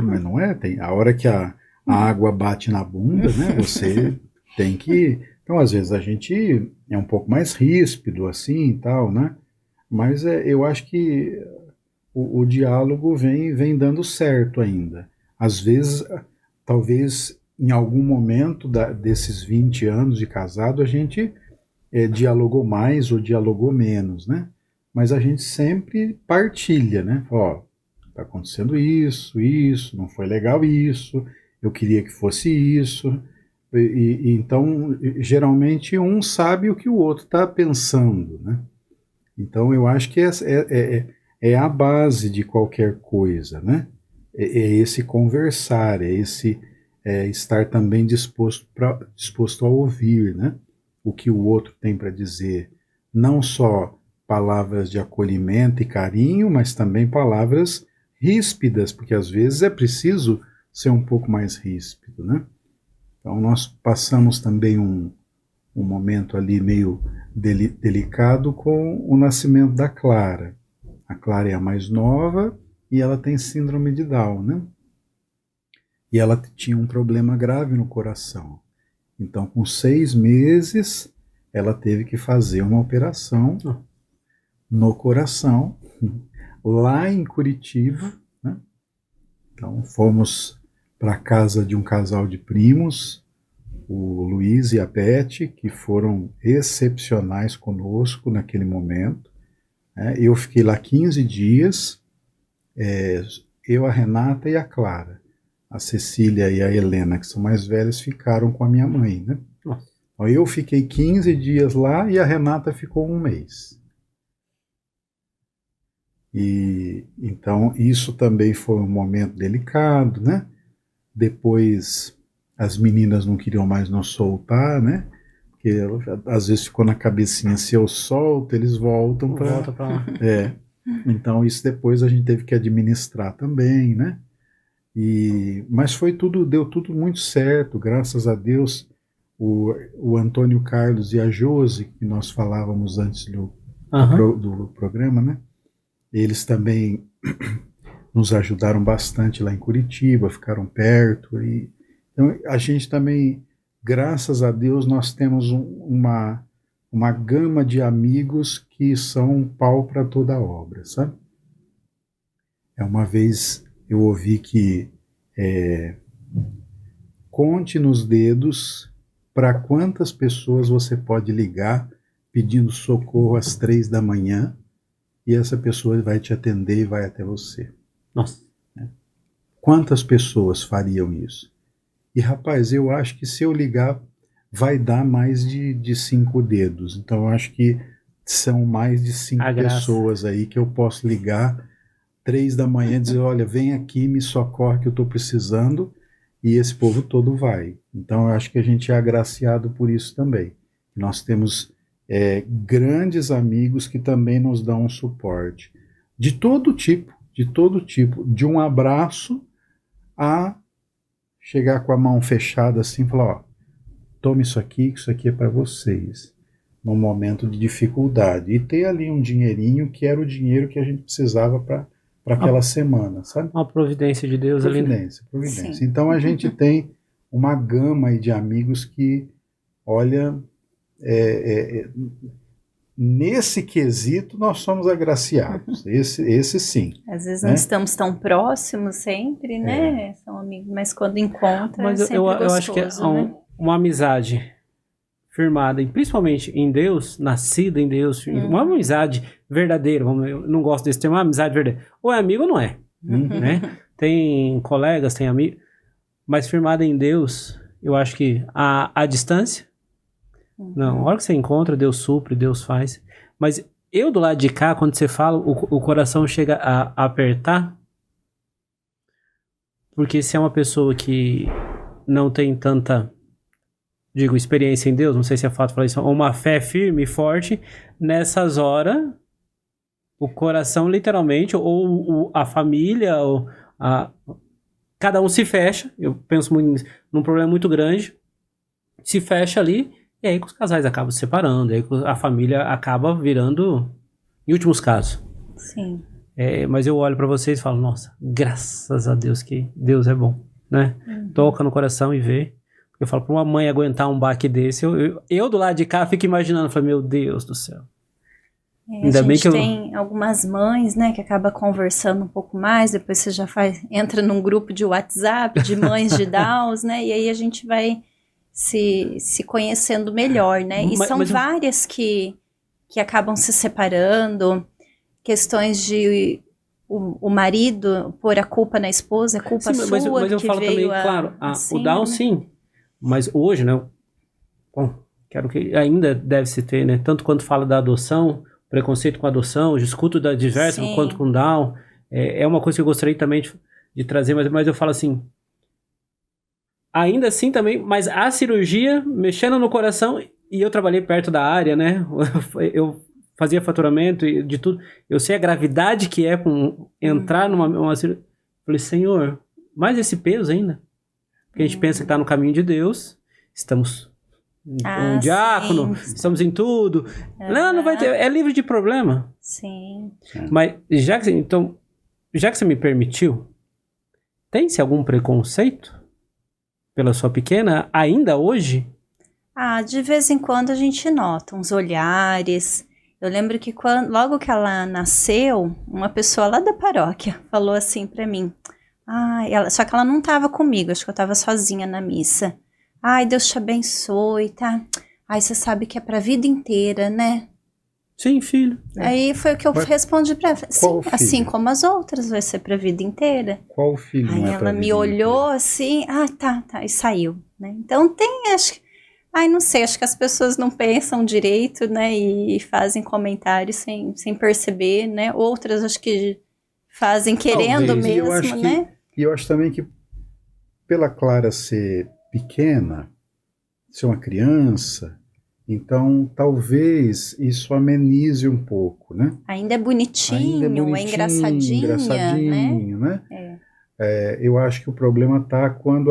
Mas não é, tem a hora que a água bate na bunda, né? Você tem que... Então, às vezes, a gente é um pouco mais ríspido, assim, e tal, né? Mas eu acho que o diálogo vem dando certo ainda. Às vezes, talvez... Em algum momento desses 20 anos de casado, a gente dialogou mais ou dialogou menos, né? Mas a gente sempre partilha, né? Ó, tá acontecendo isso, não foi legal isso, eu queria que fosse isso. Então, geralmente, um sabe o que o outro está pensando, né? Então, eu acho que é a base de qualquer coisa, né? É esse conversar, é esse estar também disposto a ouvir, né? O que o outro tem para dizer. Não só palavras de acolhimento e carinho, mas também palavras ríspidas, porque às vezes é preciso ser um pouco mais ríspido, né? Então nós passamos também um momento ali meio delicado com o nascimento da Clara. A Clara é a mais nova e ela tem síndrome de Down, né? E ela tinha um problema grave no coração. Então, com 6 meses, ela teve que fazer uma operação no coração, lá em Curitiba, né? Então, fomos para a casa de um casal de primos, o Luiz e a Beth, que foram excepcionais conosco naquele momento. Né? Eu fiquei lá 15 dias, eu, a Renata e a Clara. A Cecília e a Helena, que são mais velhas, ficaram com a minha mãe, né? Então, eu fiquei 15 dias lá e a Renata ficou 1 mês. E então isso também foi um momento delicado, né? Depois as meninas não queriam mais nos soltar, né? Porque às vezes ficou na cabecinha, se eu solto, eles voltam para lá. Então isso depois a gente teve que administrar também, né? Mas deu tudo muito certo, graças a Deus. O Antônio Carlos e a Josi, que nós falávamos antes do programa, né? Eles também nos ajudaram bastante lá em Curitiba, ficaram perto. Então a gente também, graças a Deus, nós temos uma gama de amigos que são um pau para toda a obra, sabe? Uma vez eu ouvi que conte nos dedos para quantas pessoas você pode ligar pedindo socorro às 3 da manhã e essa pessoa vai te atender e vai até você. Nossa. Quantas pessoas fariam isso? E rapaz, eu acho que se eu ligar vai dar mais de 5 dedos. Então eu acho que são mais de 5 pessoas aí que eu posso ligar 3 da manhã e dizer, olha, vem aqui, me socorre que eu estou precisando, e esse povo todo vai. Então eu acho que a gente é agraciado por isso também. Nós temos grandes amigos que também nos dão um suporte. De todo tipo, de um abraço a chegar com a mão fechada assim e falar, ó, tome isso aqui, que isso aqui é para vocês, num momento de dificuldade. E ter ali um dinheirinho que era o dinheiro que a gente precisava para aquela semana, sabe? Uma providência de Deus ali. Providência. Sim. Então a gente tem uma gama aí de amigos que, olha, nesse quesito nós somos agraciados. Esse sim. Às vezes não estamos tão próximos sempre, né? São amigos, mas quando encontram é sempre gostoso, eu acho que uma amizade firmada, principalmente em Deus, nascida em Deus, uma amizade verdadeira, eu não gosto desse termo, uma amizade verdadeira. Ou é amigo ou não é, né? Tem colegas, tem amigos, mas firmada em Deus, eu acho que a distância, não, a hora que você encontra, Deus supre, Deus faz. Mas eu do lado de cá, quando você fala, o coração chega a apertar, porque se é uma pessoa que não tem tanta, experiência em Deus, não sei se é fato de falar isso, ou uma fé firme e forte, nessas horas, o coração literalmente, ou a família, ou cada um se fecha, eu penso muito num problema muito grande, se fecha ali, e aí que os casais acabam se separando, e aí a família acaba virando, em últimos casos. Sim. Mas eu olho pra vocês e falo, nossa, graças a Deus que Deus é bom, né? Toca no coração e vê. Eu falo, pra uma mãe aguentar um baque desse, eu do lado de cá fico imaginando, falo, meu Deus do céu. Ainda bem que tem algumas mães, né, que acaba conversando um pouco mais, depois você já entra num grupo de WhatsApp de mães de Downs, né, e aí a gente vai se conhecendo melhor, né? E são várias que acabam se separando, questões de o marido pôr a culpa na esposa, a culpa sua, mas eu que falo veio também, claro, assim, o Down, né? sim, mas hoje, né, bom, quero que ainda deve se ter, né, tanto quando fala da adoção, preconceito com a adoção, eu escuto da diversa, Sim. quanto com Down, é uma coisa que eu gostaria também de trazer, mas eu falo assim, ainda assim também, mas a cirurgia mexendo no coração, e eu trabalhei perto da área, né, eu fazia faturamento e de tudo, eu sei a gravidade que é entrar numa cirurgia, falei, Senhor, mais esse peso ainda, porque a gente pensa que está no caminho de Deus, estamos um diácono, sim. estamos em tudo, não vai ter, é livre de problema. Sim. Mas já que você me permitiu, tem-se algum preconceito pela sua pequena ainda hoje? De vez em quando a gente nota uns olhares. Eu lembro que logo que ela nasceu, uma pessoa lá da paróquia falou assim pra mim, só que ela não tava comigo, acho que eu tava sozinha na missa. Ai, Deus te abençoe, tá? Ai, você sabe que é pra vida inteira, né? Sim, filho. Aí foi o que eu respondi pra ela. Sim, assim filho? como as outras, vai ser pra vida inteira. Qual filho Aí não é pra ela me vida olhou inteira? assim, tá, e saiu, né? Então acho que, não sei, acho que as pessoas não pensam direito, né? E fazem comentários sem perceber, né? Outras acho que fazem querendo Talvez, mesmo, né? E eu acho também que pela Clara ser pequena, ser uma criança, então talvez isso amenize um pouco, né? Ainda é bonitinho, é engraçadinho, né? Eu acho que o problema está quando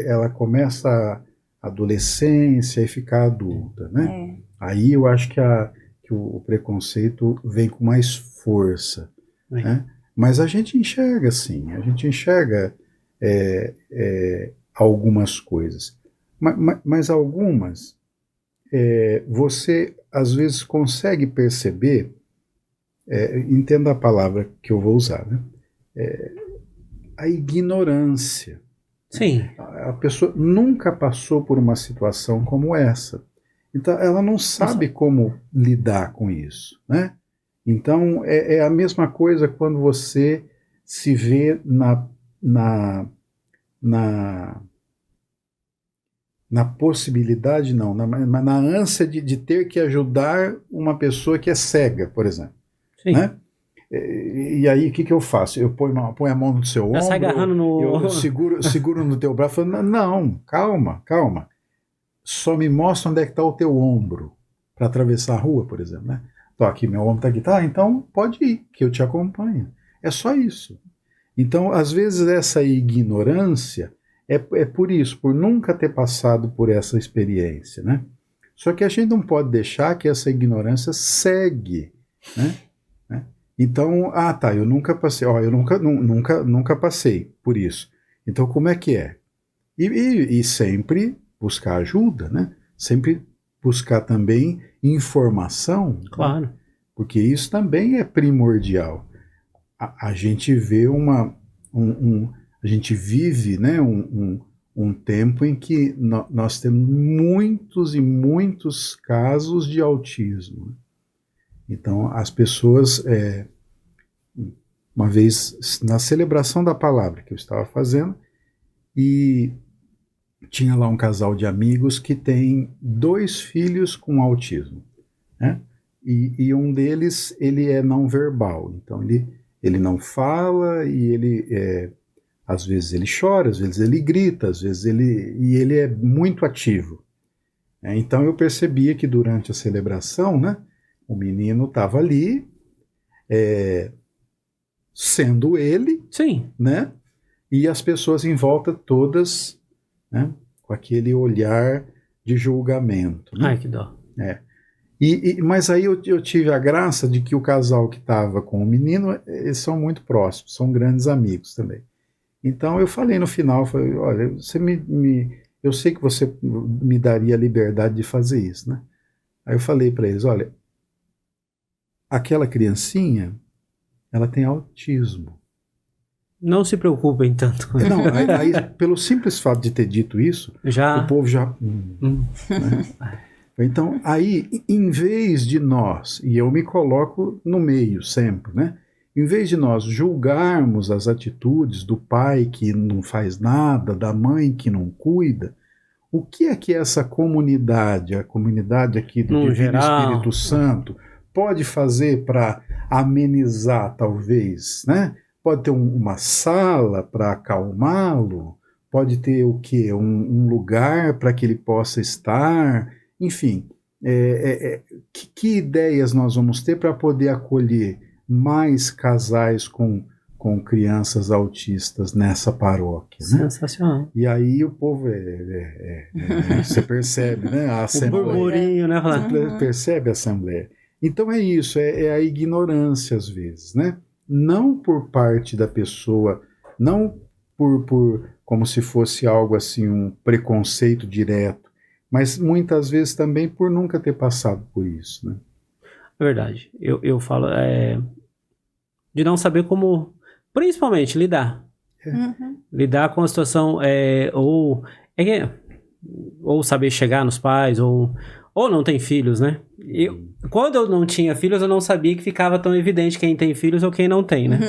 ela começa a adolescência e ficar adulta, né? Aí eu acho que o preconceito vem com mais força, né? Mas a gente enxerga, sim, a gente enxerga algumas coisas. Mas algumas você às vezes consegue perceber, entenda a palavra que eu vou usar, né? A ignorância. Sim. A pessoa nunca passou por uma situação como essa. Então ela não sabe como lidar com isso, né? Então é a mesma coisa quando você se vê na possibilidade, não, na ânsia de ter que ajudar uma pessoa que é cega, por exemplo. Sim. Né? E aí o que eu faço? Eu ponho a mão no seu ombro, sai agarrando eu seguro no teu braço, falo, não, calma. Só me mostra onde é que está o teu ombro para atravessar a rua, por exemplo. Né? Tô aqui, meu ombro está aqui. Tá, então pode ir, que eu te acompanho. É só isso. Então, às vezes, essa ignorância é por isso, por nunca ter passado por essa experiência, né? Só que a gente não pode deixar que essa ignorância segue, né? Então, eu nunca passei, eu nunca passei por isso. Então, como é que é? E sempre buscar ajuda, né? Sempre buscar também informação, claro, né? Porque isso também é primordial. A gente vê a gente vive, né, um tempo em que nós temos muitos e muitos casos de autismo. Então, as pessoas, uma vez na celebração da palavra que eu estava fazendo, e tinha lá um casal de amigos que tem 2 filhos com autismo, né? E um deles, ele é não verbal, então ele não fala e ele às vezes ele chora, às vezes ele grita, às vezes ele é muito ativo. Então eu percebia que durante a celebração, né, o menino estava ali, sendo ele, sim, né, e as pessoas em volta todas, né, com aquele olhar de julgamento. Né? Ai, que dó. Mas aí eu tive a graça de que o casal que estava com o menino, eles são muito próximos, são grandes amigos também. Então eu falei no final, olha, você eu sei que você me daria a liberdade de fazer isso, né? Aí eu falei para eles, olha, aquela criancinha, ela tem autismo. Não se preocupem tanto. Não, aí, pelo simples fato de ter dito isso, o povo já... né? Então, aí, em vez de nós, e eu me coloco no meio sempre, né? Em vez de nós julgarmos as atitudes do pai que não faz nada, da mãe que não cuida, o que é que essa comunidade, a comunidade aqui do Divino Espírito Santo, pode fazer para amenizar, talvez, né? Pode ter uma sala para acalmá-lo, pode ter o quê? Um lugar para que ele possa estar, enfim. Que ideias nós vamos ter para poder acolher mais casais com crianças autistas nessa paróquia? Né? Sensacional. E aí o povo você percebe, né? A assembleia. O burburinho, né? Percebe a assembleia. Então é isso, é a ignorância às vezes, né? Não por parte da pessoa, não por como se fosse algo assim, um preconceito direto, mas muitas vezes também por nunca ter passado por isso, né? Verdade. Eu falo de não saber como, principalmente, lidar. Lidar com a situação, ou saber chegar nos pais, ou não tem filhos, né? Quando eu não tinha filhos, eu não sabia que ficava tão evidente quem tem filhos ou quem não tem, né?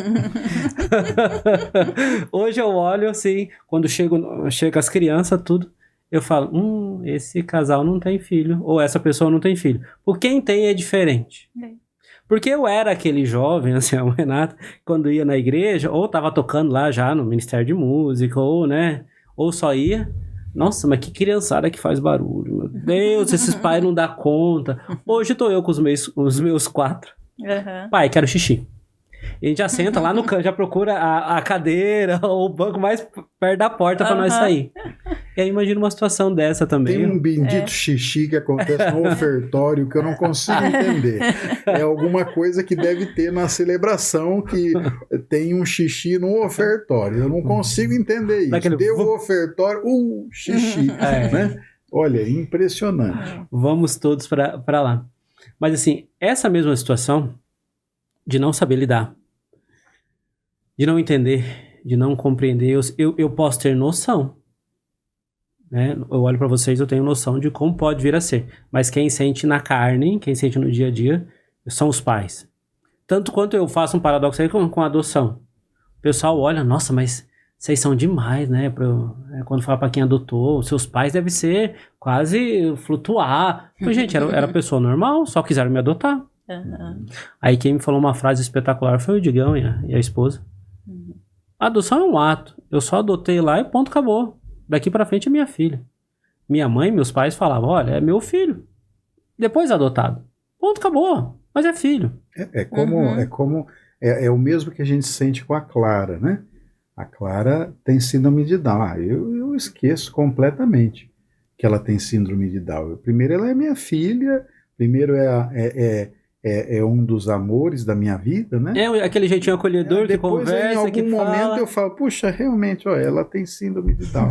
Hoje eu olho assim, quando chega as crianças, tudo, eu falo, esse casal não tem filho, ou essa pessoa não tem filho. Por quem tem é diferente. Porque eu era aquele jovem, assim, o Renato, quando ia na igreja, ou tava tocando lá já no Ministério de Música, ou, né, ou só ia. Nossa, mas que criançada que faz barulho, meu Deus, esses pais não dão conta. Hoje tô eu com os meus 4. Pai, quero xixi. E a gente já senta lá no canto, já procura a cadeira ou o banco mais perto da porta para nós sair. E aí imagina uma situação dessa também. Tem um bendito xixi que acontece no ofertório que eu não consigo entender. É alguma coisa que deve ter na celebração que tem um xixi no ofertório. Eu não consigo entender isso. Daquele... Deu o ofertório, xixi. Né? Olha, impressionante. Vamos todos para lá. Mas assim, essa mesma situação de não saber lidar, de não entender, de não compreender, eu posso ter noção, né? Eu olho para vocês, eu tenho noção de como pode vir a ser, mas quem sente na carne, quem sente no dia a dia, são os pais. Tanto quanto eu faço um paradoxo aí com a adoção. O pessoal olha, nossa, mas vocês são demais, né? Quando fala para quem adotou, seus pais devem ser quase flutuar. Mas, gente, era pessoa normal, só quiseram me adotar. Aí quem me falou uma frase espetacular foi o Digão e a esposa. A adoção é um ato. Eu só adotei lá e ponto, acabou. Daqui pra frente é minha filha. Minha mãe e meus pais falavam, olha, é meu filho. Depois adotado. Ponto, acabou. Mas é filho. É o mesmo que a gente sente com a Clara, né? A Clara tem síndrome de Down. Eu esqueço completamente que ela tem síndrome de Down. Primeiro ela é minha filha, primeiro é um dos amores da minha vida, né? É aquele jeitinho acolhedor que conversa, que fala. Depois, em algum momento, eu falo, puxa, realmente, ela tem síndrome de Down.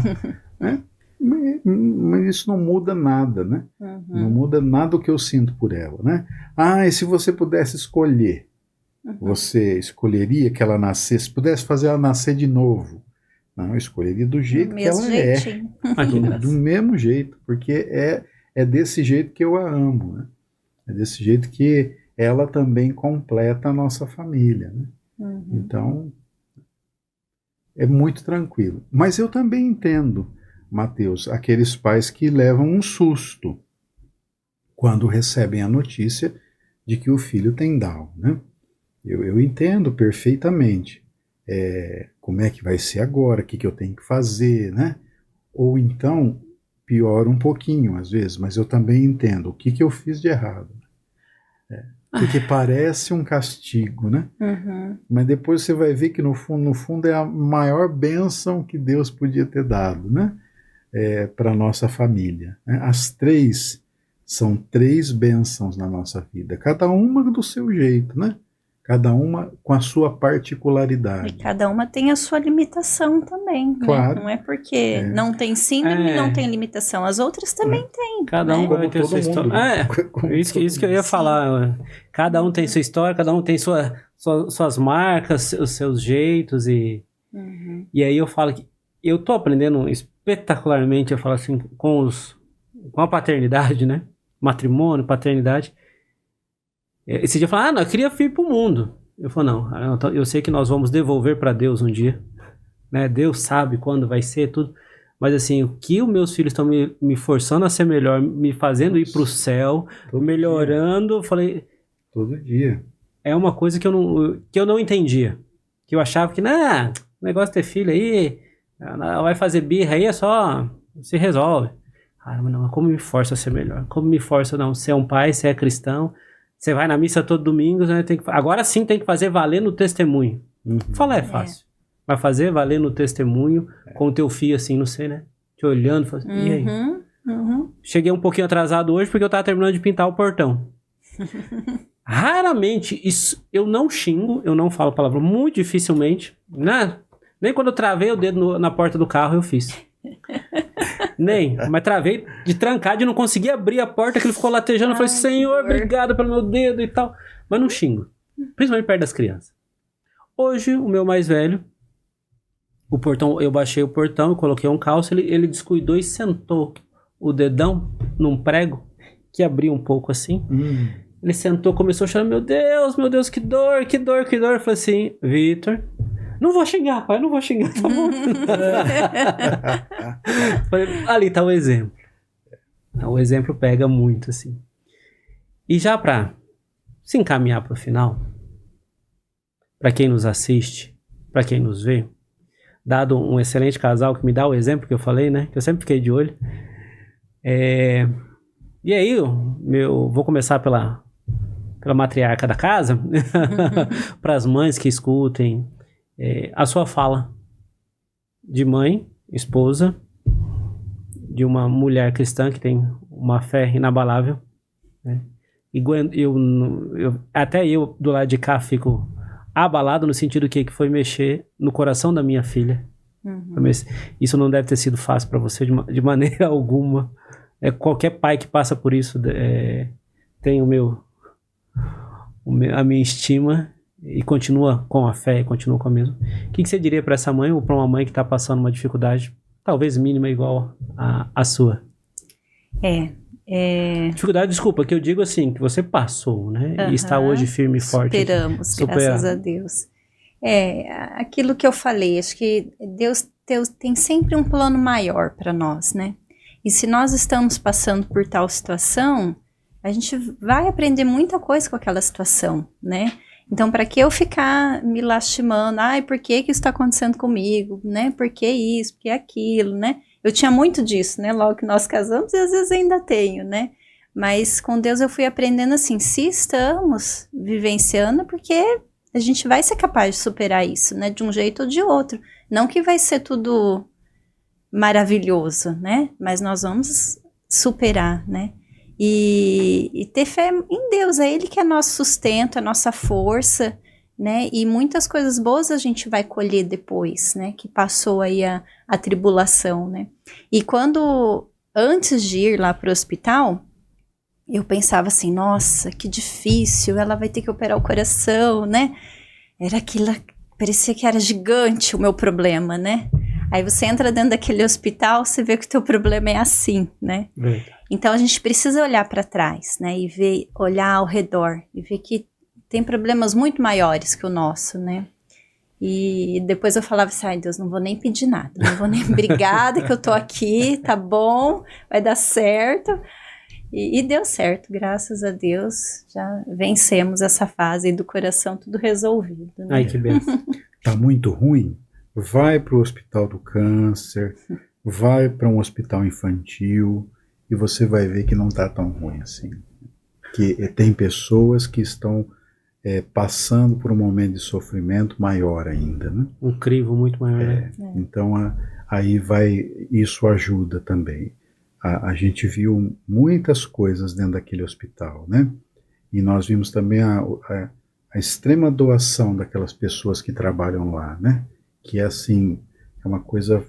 Né? Mas isso não muda nada, né? Não muda nada o que eu sinto por ela, né? E se você pudesse escolher, você escolheria que ela nascesse, pudesse fazer ela nascer de novo? Não, eu escolheria do jeito que ela jeitinho. Do mesmo jeito, porque é desse jeito que eu a amo, né? É desse jeito que ela também completa a nossa família, né? Então, é muito tranquilo. Mas eu também entendo, Mateus, aqueles pais que levam um susto quando recebem a notícia de que o filho tem Down, né? Eu entendo perfeitamente. Como é que vai ser agora? O que eu tenho que fazer, né? Ou então, piora um pouquinho às vezes, mas eu também entendo o que eu fiz de errado. Porque parece um castigo, né? Mas depois você vai ver que no fundo é a maior bênção que Deus podia ter dado, né? Para a nossa família, né? As 3 são 3 bênçãos na nossa vida, cada uma do seu jeito, né? Cada uma com a sua particularidade. E cada uma tem a sua limitação também, claro. Né? Não é porque não tem síndrome e não tem limitação. As outras também têm. Cada um vai ter sua história. Isso que eu ia falar. Cada um tem sua história, cada um tem suas marcas, os seus jeitos e E aí eu falo que eu tô aprendendo espetacularmente, eu falo assim, com a paternidade, né? Matrimônio, paternidade. Esse dia eu falo, não, eu queria vir pro mundo. Eu falo, não, eu sei que nós vamos devolver para Deus um dia, né? Deus sabe quando vai ser tudo. Mas assim, o que os meus filhos estão me forçando a ser melhor, me fazendo ir pro céu, melhorando, eu falei... Todo dia. É uma coisa que eu não entendia. Que eu achava que, negócio de ter filho aí, vai fazer birra aí, é só se resolve. Caramba, não, como me força a ser melhor? Como me força, não, ser um pai, ser cristão, você vai na missa todo domingo, né, agora sim tem que fazer valer no testemunho. Falar é fácil. Vai fazer valer no testemunho, com o teu filho assim, não sei, né? Te olhando, falando, e aí? Cheguei um pouquinho atrasado hoje porque eu tava terminando de pintar o portão. Raramente, isso, eu não xingo, eu não falo palavra, muito dificilmente, né? Nem quando eu travei o dedo na porta do carro eu fiz. Mas travei de trancar, de não conseguir abrir a porta, que ele ficou latejando, eu falei, Senhor, obrigado pelo meu dedo e tal. Mas não xingo, principalmente perto das crianças. Hoje, o meu mais velho, o portão, eu baixei o portão, eu coloquei um calço, ele descuidou e sentou o dedão num prego, que abriu um pouco assim. Ele sentou, começou a chorar, meu Deus, que dor. Eu falei assim, Vitor, não vou xingar, pai, não vou xingar, tá bom? Falei, ali tá o exemplo. O exemplo pega muito, assim. E já pra se encaminhar pro final, pra quem nos assiste, pra quem nos vê, dado um excelente casal que me dá o exemplo que eu falei, né, que eu sempre fiquei de olho, e aí, eu vou começar pela matriarca da casa, para as mães que escutem a sua fala de mãe, esposa, de uma mulher cristã que tem uma fé inabalável, né? E até eu do lado de cá fico abalado no sentido que foi mexer no coração da minha filha. Isso não deve ter sido fácil para você de maneira alguma. Qualquer pai que passa por isso tem a minha estima e continua com a fé, continua com a mesma. O que você diria para essa mãe ou para uma mãe que está passando uma dificuldade talvez mínima igual a sua? Dificuldade, desculpa, que eu digo assim, que você passou, né? E está hoje firme e forte. Superamos, graças a Deus. Aquilo que eu falei, acho que Deus tem sempre um plano maior para nós, né? E se nós estamos passando por tal situação, a gente vai aprender muita coisa com aquela situação, né? Então, para que eu ficar me lastimando? Por que isso está acontecendo comigo? Né? Por que isso? Por que aquilo? Né? Eu tinha muito disso, né? Logo que nós casamos, e às vezes ainda tenho, né? Mas com Deus eu fui aprendendo assim, se estamos vivenciando, porque a gente vai ser capaz de superar isso, né? De um jeito ou de outro. Não que vai ser tudo maravilhoso, né? Mas nós vamos superar, né? E ter fé em Deus, é Ele que é nosso sustento, é nossa força, né? E muitas coisas boas a gente vai colher depois, né? Que passou aí a tribulação, né? E antes de ir lá para o hospital, eu pensava assim, nossa, que difícil, ela vai ter que operar o coração, né? Era aquilo, parecia que era gigante o meu problema, né? Aí você entra dentro daquele hospital, você vê que o teu problema é assim, né? Então a gente precisa olhar para trás, né? E olhar ao redor e ver que tem problemas muito maiores que o nosso, né? E depois eu falava assim, Deus, não vou nem pedir nada, não vou nem obrigada que eu tô aqui, tá bom, vai dar certo. E deu certo, graças a Deus, já vencemos essa fase do coração tudo resolvido, né? Ai, que benção. Tá muito ruim? Vai para o hospital do câncer, vai para um hospital infantil e você vai ver que não está tão ruim assim. Que tem pessoas que estão passando por um momento de sofrimento maior ainda, né? Um crivo muito maior, né? Então aí isso ajuda também. A gente viu muitas coisas dentro daquele hospital, né? E nós vimos também a extrema doação daquelas pessoas que trabalham lá, né? Que é assim, é uma coisa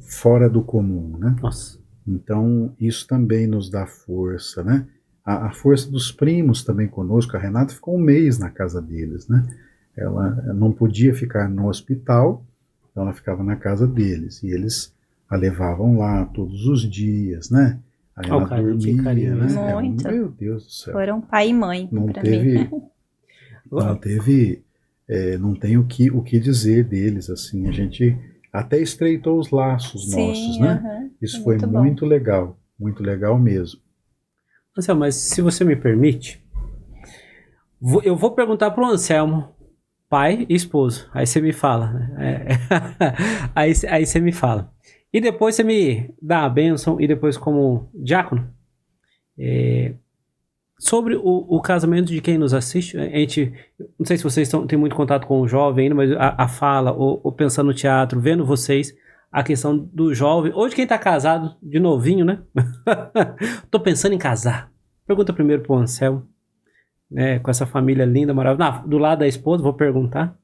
fora do comum, né? Nossa. Então, isso também nos dá força, né? A força dos primos também conosco. A Renata ficou um mês na casa deles, né? Ela não podia ficar no hospital, Então ela ficava na casa deles, e eles a levavam lá todos os dias, né? Aí ela dormia, carinho, né? Muito. Meu Deus do céu. Foram pai e mãe Não para mim. Não tem o que dizer deles, assim, a gente até estreitou os laços nossos, né? Isso foi muito legal mesmo. Anselmo, mas se você me permite, eu vou perguntar pro Anselmo, pai e esposo, aí você me fala, né? Aí você me fala. E depois você me dá a bênção, e depois como diácono, sobre o casamento de quem nos assiste. A gente, não sei se vocês têm muito contato com o jovem ainda, mas a fala, ou pensando no teatro, vendo vocês, a questão do jovem, ou de quem tá casado, de novinho, né? Tô pensando em casar. Pergunta primeiro pro Anselmo, né, com essa família linda, maravilhosa. Do lado da esposa, vou perguntar.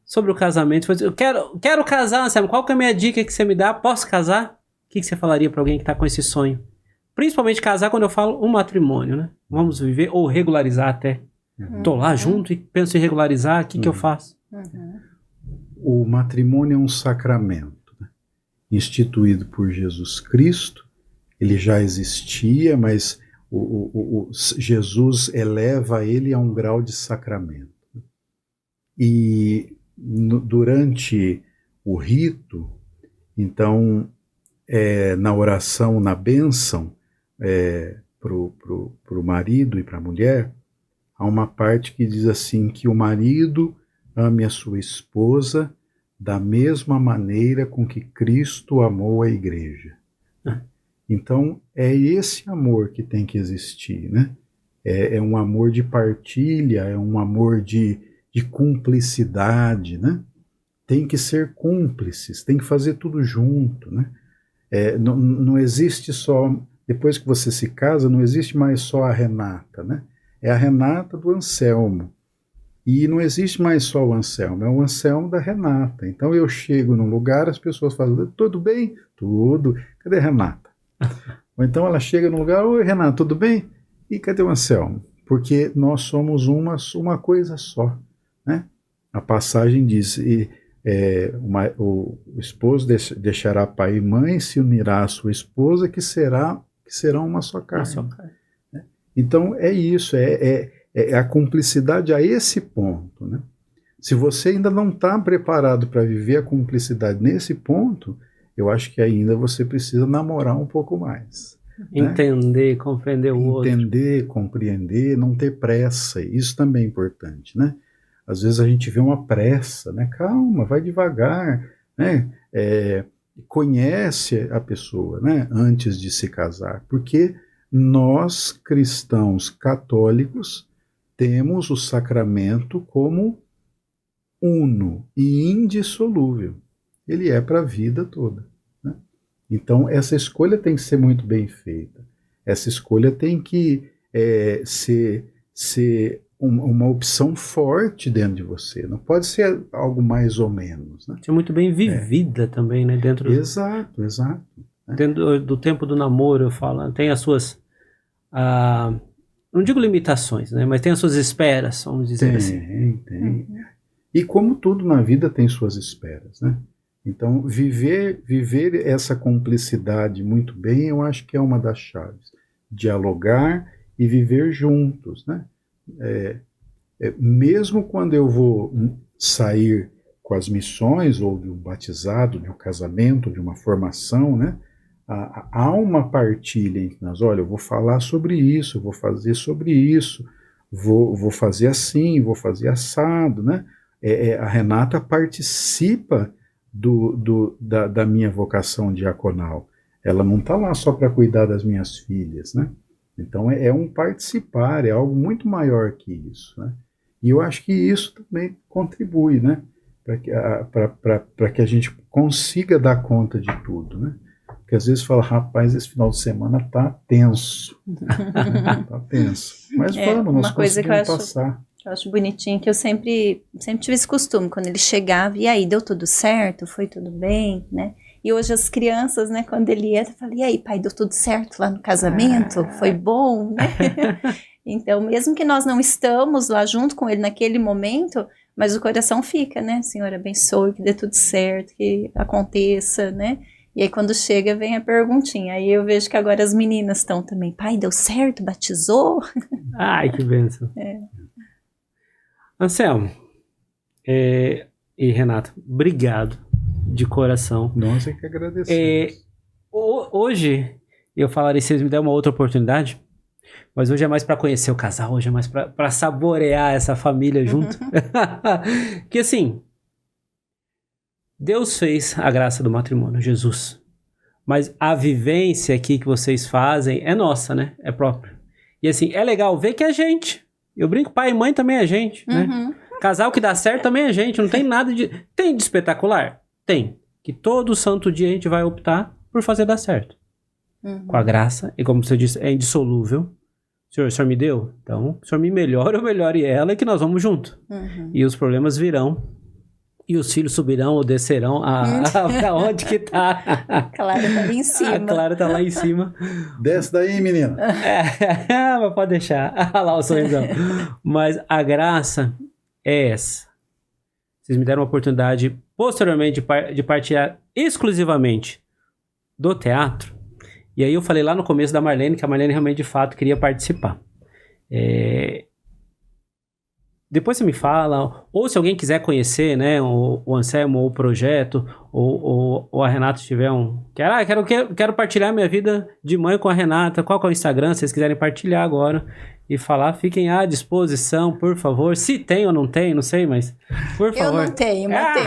Sobre o casamento. Eu quero casar, Anselmo. Qual que é a minha dica que você me dá? Posso casar? O que você falaria para alguém que tá com esse sonho? Principalmente casar quando eu falo um matrimônio, né? Vamos viver, ou regularizar até. Tô lá junto e penso em regularizar, o que eu faço? O matrimônio é um sacramento, né? Instituído por Jesus Cristo. Ele já existia, mas Jesus eleva ele a um grau de sacramento. E durante o rito, então, na oração, na bênção, pro marido e para a mulher, há uma parte que diz assim, que o marido ame a sua esposa da mesma maneira com que Cristo amou a igreja. Então, é esse amor que tem que existir, né? É um amor de partilha, é um amor de cumplicidade, né? Tem que ser cúmplices, tem que fazer tudo junto, né? Não existe só, depois que você se casa, não existe mais só a Renata, né? É a Renata do Anselmo. E não existe mais só o Anselmo, é o Anselmo da Renata. Então eu chego num lugar, as pessoas falam, tudo bem? Tudo. Cadê a Renata? Ou então ela chega num lugar, oi Renata, tudo bem? E cadê o Anselmo? Porque nós somos uma coisa só, né? A passagem diz, o esposo deixará pai e mãe, se unirá à sua esposa, que serão uma só carne. Né? Então é isso, é a cumplicidade a esse ponto, né? Se você ainda não está preparado para viver a cumplicidade nesse ponto, eu acho que ainda você precisa namorar um pouco mais. Entender, né? Compreender o outro. Entender, compreender, não ter pressa, isso também é importante, né? Às vezes a gente vê uma pressa, né? Calma, vai devagar, né? Conhece a pessoa, né? Antes de se casar, porque nós, cristãos católicos, temos o sacramento como uno e indissolúvel. Ele é para a vida toda, né? Então, essa escolha tem que ser muito bem feita. Essa escolha tem que ser uma opção forte dentro de você. Não pode ser algo mais ou menos, né? Ser muito bem vivida também, né? Exato. Dentro do tempo do namoro, eu falo, tem as suas... não digo limitações, né? Mas tem as suas esperas, vamos dizer assim. Tem. E como tudo na vida tem suas esperas, né? Então, viver essa cumplicidade muito bem, eu acho que é uma das chaves. Dialogar e viver juntos, né? Mesmo quando eu vou sair com as missões, ou de um batizado, de um casamento, de uma formação, né? Há uma partilha entre nós. Olha, eu vou falar sobre isso, eu vou fazer sobre isso, vou fazer assim, vou fazer assado, né? A Renata participa da minha vocação diaconal. Ela não está lá só para cuidar das minhas filhas, né? Então é um participar, é algo muito maior que isso, né? E eu acho que isso também contribui, né? Para que a gente consiga dar conta de tudo, né? Porque às vezes fala, rapaz, esse final de semana tá tenso. Tá tenso. Mas vamos, nós conseguimos passar. Eu acho bonitinho, que eu sempre tive esse costume, quando ele chegava, e aí, deu tudo certo? Foi tudo bem, né? E hoje as crianças, né, quando ele entra, eu falo, e aí, pai, deu tudo certo lá no casamento? Foi bom, né? Então, mesmo que nós não estamos lá junto com ele naquele momento, Mas o coração fica, né? Senhor, abençoe, que dê tudo certo, que aconteça, né? E aí quando chega, vem a perguntinha. Aí eu vejo que agora as meninas estão também. Pai, deu certo? Batizou? Ai, que bênção. Anselmo e Renata, obrigado de coração. Nós é que agradecemos. Hoje, eu falaria se vocês me derem uma outra oportunidade, mas hoje é mais para conhecer o casal, hoje é mais para saborear essa família junto. Que assim, Deus fez a graça do matrimônio, Jesus. Mas a vivência aqui que vocês fazem é nossa, né? É própria. E assim, é legal ver que é gente. Eu brinco, pai e mãe também é gente, né? Casal que dá certo também é gente, não tem nada de... Tem de espetacular? Tem. Que todo santo dia a gente vai optar por fazer dar certo. Com a graça, e como você disse, é indissolúvel. O senhor me deu? Então, o senhor me melhora, eu melhore ela, e que nós vamos junto. E os problemas virão, e os filhos subirão ou descerão pra onde que tá. A Clara tá ali em cima. A Clara tá lá em cima. Desce daí, menina. Mas pode deixar. Olha lá o sorrisão. Mas a graça é essa. Vocês me deram uma oportunidade, posteriormente, de partilhar exclusivamente do teatro. E aí eu falei lá no começo da Marlene, que a Marlene realmente, de fato, queria participar. Depois você me fala, ou se alguém quiser conhecer, né, o Anselmo, ou o projeto, ou a Renata tiver quero partilhar minha vida de mãe com a Renata, qual que é o Instagram, se vocês quiserem partilhar agora e falar, fiquem à disposição, por favor. Se tem ou não tem, não sei, mas por favor. Eu não tenho, Matheus.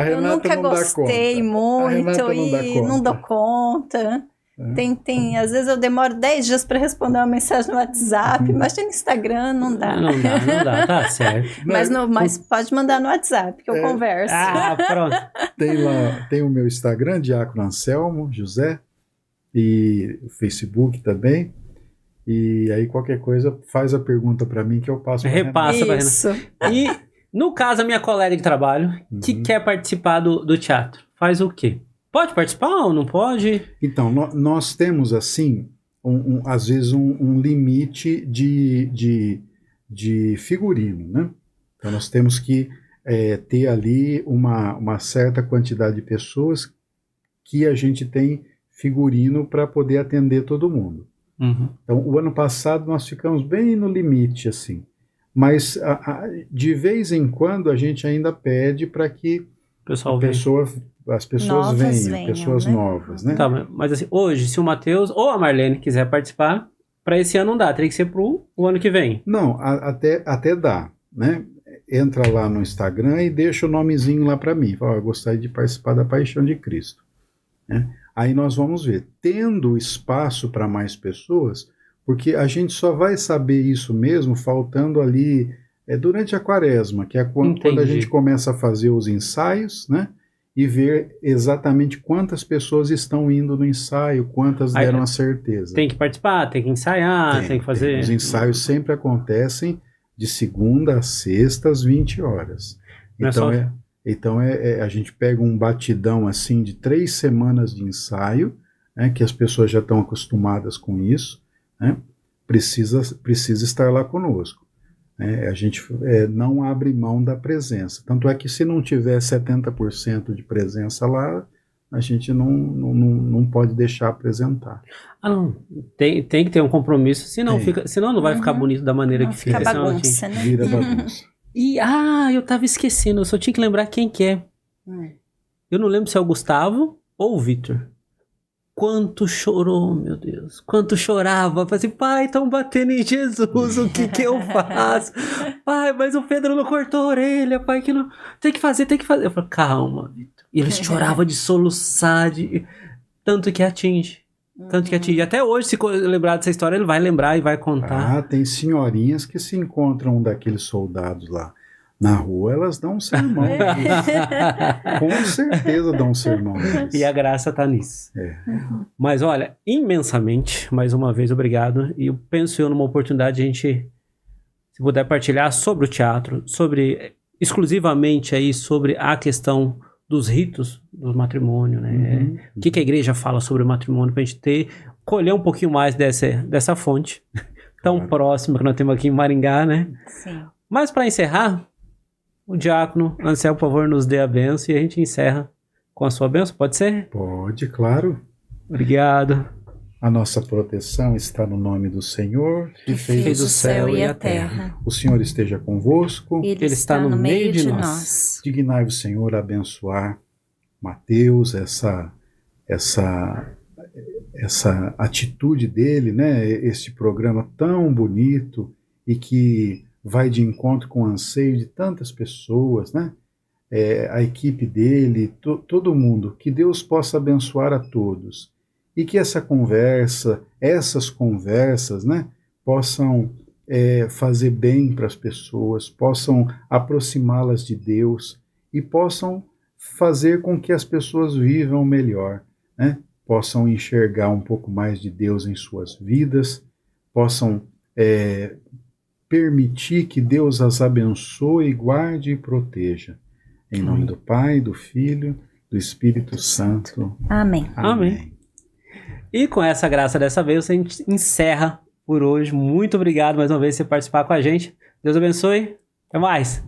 Eu nunca gostei muito e não dou conta. Às vezes eu demoro 10 dias para responder uma mensagem no WhatsApp, mas no Instagram não dá. Não dá, tá certo. Mas pode mandar no WhatsApp, que eu converso. Pronto. Tem o meu Instagram, Diácono Anselmo José, e o Facebook também. E aí qualquer coisa, faz a pergunta para mim que eu passo. Repassa para Renata. E no caso, a minha colega de trabalho, que quer participar do teatro, faz o quê? Pode participar ou não pode? Então, nós temos, assim, às vezes um limite de figurino, né? Então, nós temos que ter ali uma certa quantidade de pessoas que a gente tem figurino para poder atender todo mundo. Então, o ano passado nós ficamos bem no limite, assim. Mas, de vez em quando, a gente ainda pede para que as pessoas venham, pessoas novas, né? Tá, mas assim, hoje, se o Matheus ou a Marlene quiser participar, para esse ano não dá, teria que ser pro ano que vem. Não, até dá, né? Entra lá no Instagram e deixa o nomezinho lá para mim. Fala, eu gostaria de participar da Paixão de Cristo, né? Aí nós vamos ver, tendo espaço para mais pessoas, porque a gente só vai saber isso mesmo faltando ali durante a quaresma, que é quando a gente começa a fazer os ensaios, né? E ver exatamente quantas pessoas estão indo no ensaio, quantas deram a certeza. Tem que participar, tem que ensaiar, tem que fazer... Os ensaios sempre acontecem de segunda a sexta às 20 horas. Então a gente pega um batidão assim de 3 semanas de ensaio, né, que as pessoas já estão acostumadas com isso, né, precisa estar lá conosco. A gente não abre mão da presença. Tanto é que se não tiver 70% de presença lá, a gente não pode deixar apresentar. Não. Tem que ter um compromisso, senão não vai ficar bonito da maneira que fica. Fica bagunça, né? Vira bagunça. E, eu tava esquecendo, eu só tinha que lembrar quem que é. Eu não lembro se é o Gustavo ou o Vitor. Quanto chorou, meu Deus. Quanto chorava. Eu falei assim, pai, estão batendo em Jesus, o que eu faço? Pai, mas o Pedro não cortou a orelha, pai, que não... Tem que fazer. Eu falei, calma, Vitor. E eles choravam de soluçar, tanto que atinge. Até hoje, se lembrar dessa história, ele vai lembrar e vai contar. Tem senhorinhas que se encontram daqueles soldados lá na rua, elas dão um sermão. Com certeza dão um sermão. E a graça tá nisso. Mas olha, imensamente, mais uma vez, obrigado. E eu penso numa oportunidade de a gente, se puder partilhar sobre o teatro, exclusivamente aí sobre a questão dos ritos do matrimônio, né? O que a igreja fala sobre o matrimônio, pra gente colher um pouquinho mais dessa fonte tão próxima que nós temos aqui em Maringá, né? Sim. Mas para encerrar, o diácono Anselmo, por favor, nos dê a bênção e a gente encerra com a sua bênção, pode ser? Pode, claro. Obrigado. A nossa proteção está no nome do Senhor, Que fez o céu e a terra. O Senhor esteja convosco. Ele está no meio de nós. Dignai-vos, Senhor, a abençoar Mateus, essa atitude dele, né? Este programa tão bonito e que vai de encontro com o anseio de tantas pessoas, né? A equipe dele, todo mundo, que Deus possa abençoar a todos e que essas conversas, né, possam fazer bem para as pessoas, possam aproximá-las de Deus e possam fazer com que as pessoas vivam melhor, né? Possam enxergar um pouco mais de Deus em suas vidas, possam permitir que Deus as abençoe, guarde e proteja. Em nome do Pai, do Filho, do Espírito Santo. Amém. Amém. E com essa graça dessa vez, a gente encerra por hoje. Muito obrigado mais uma vez por você participar com a gente. Deus abençoe. Até mais.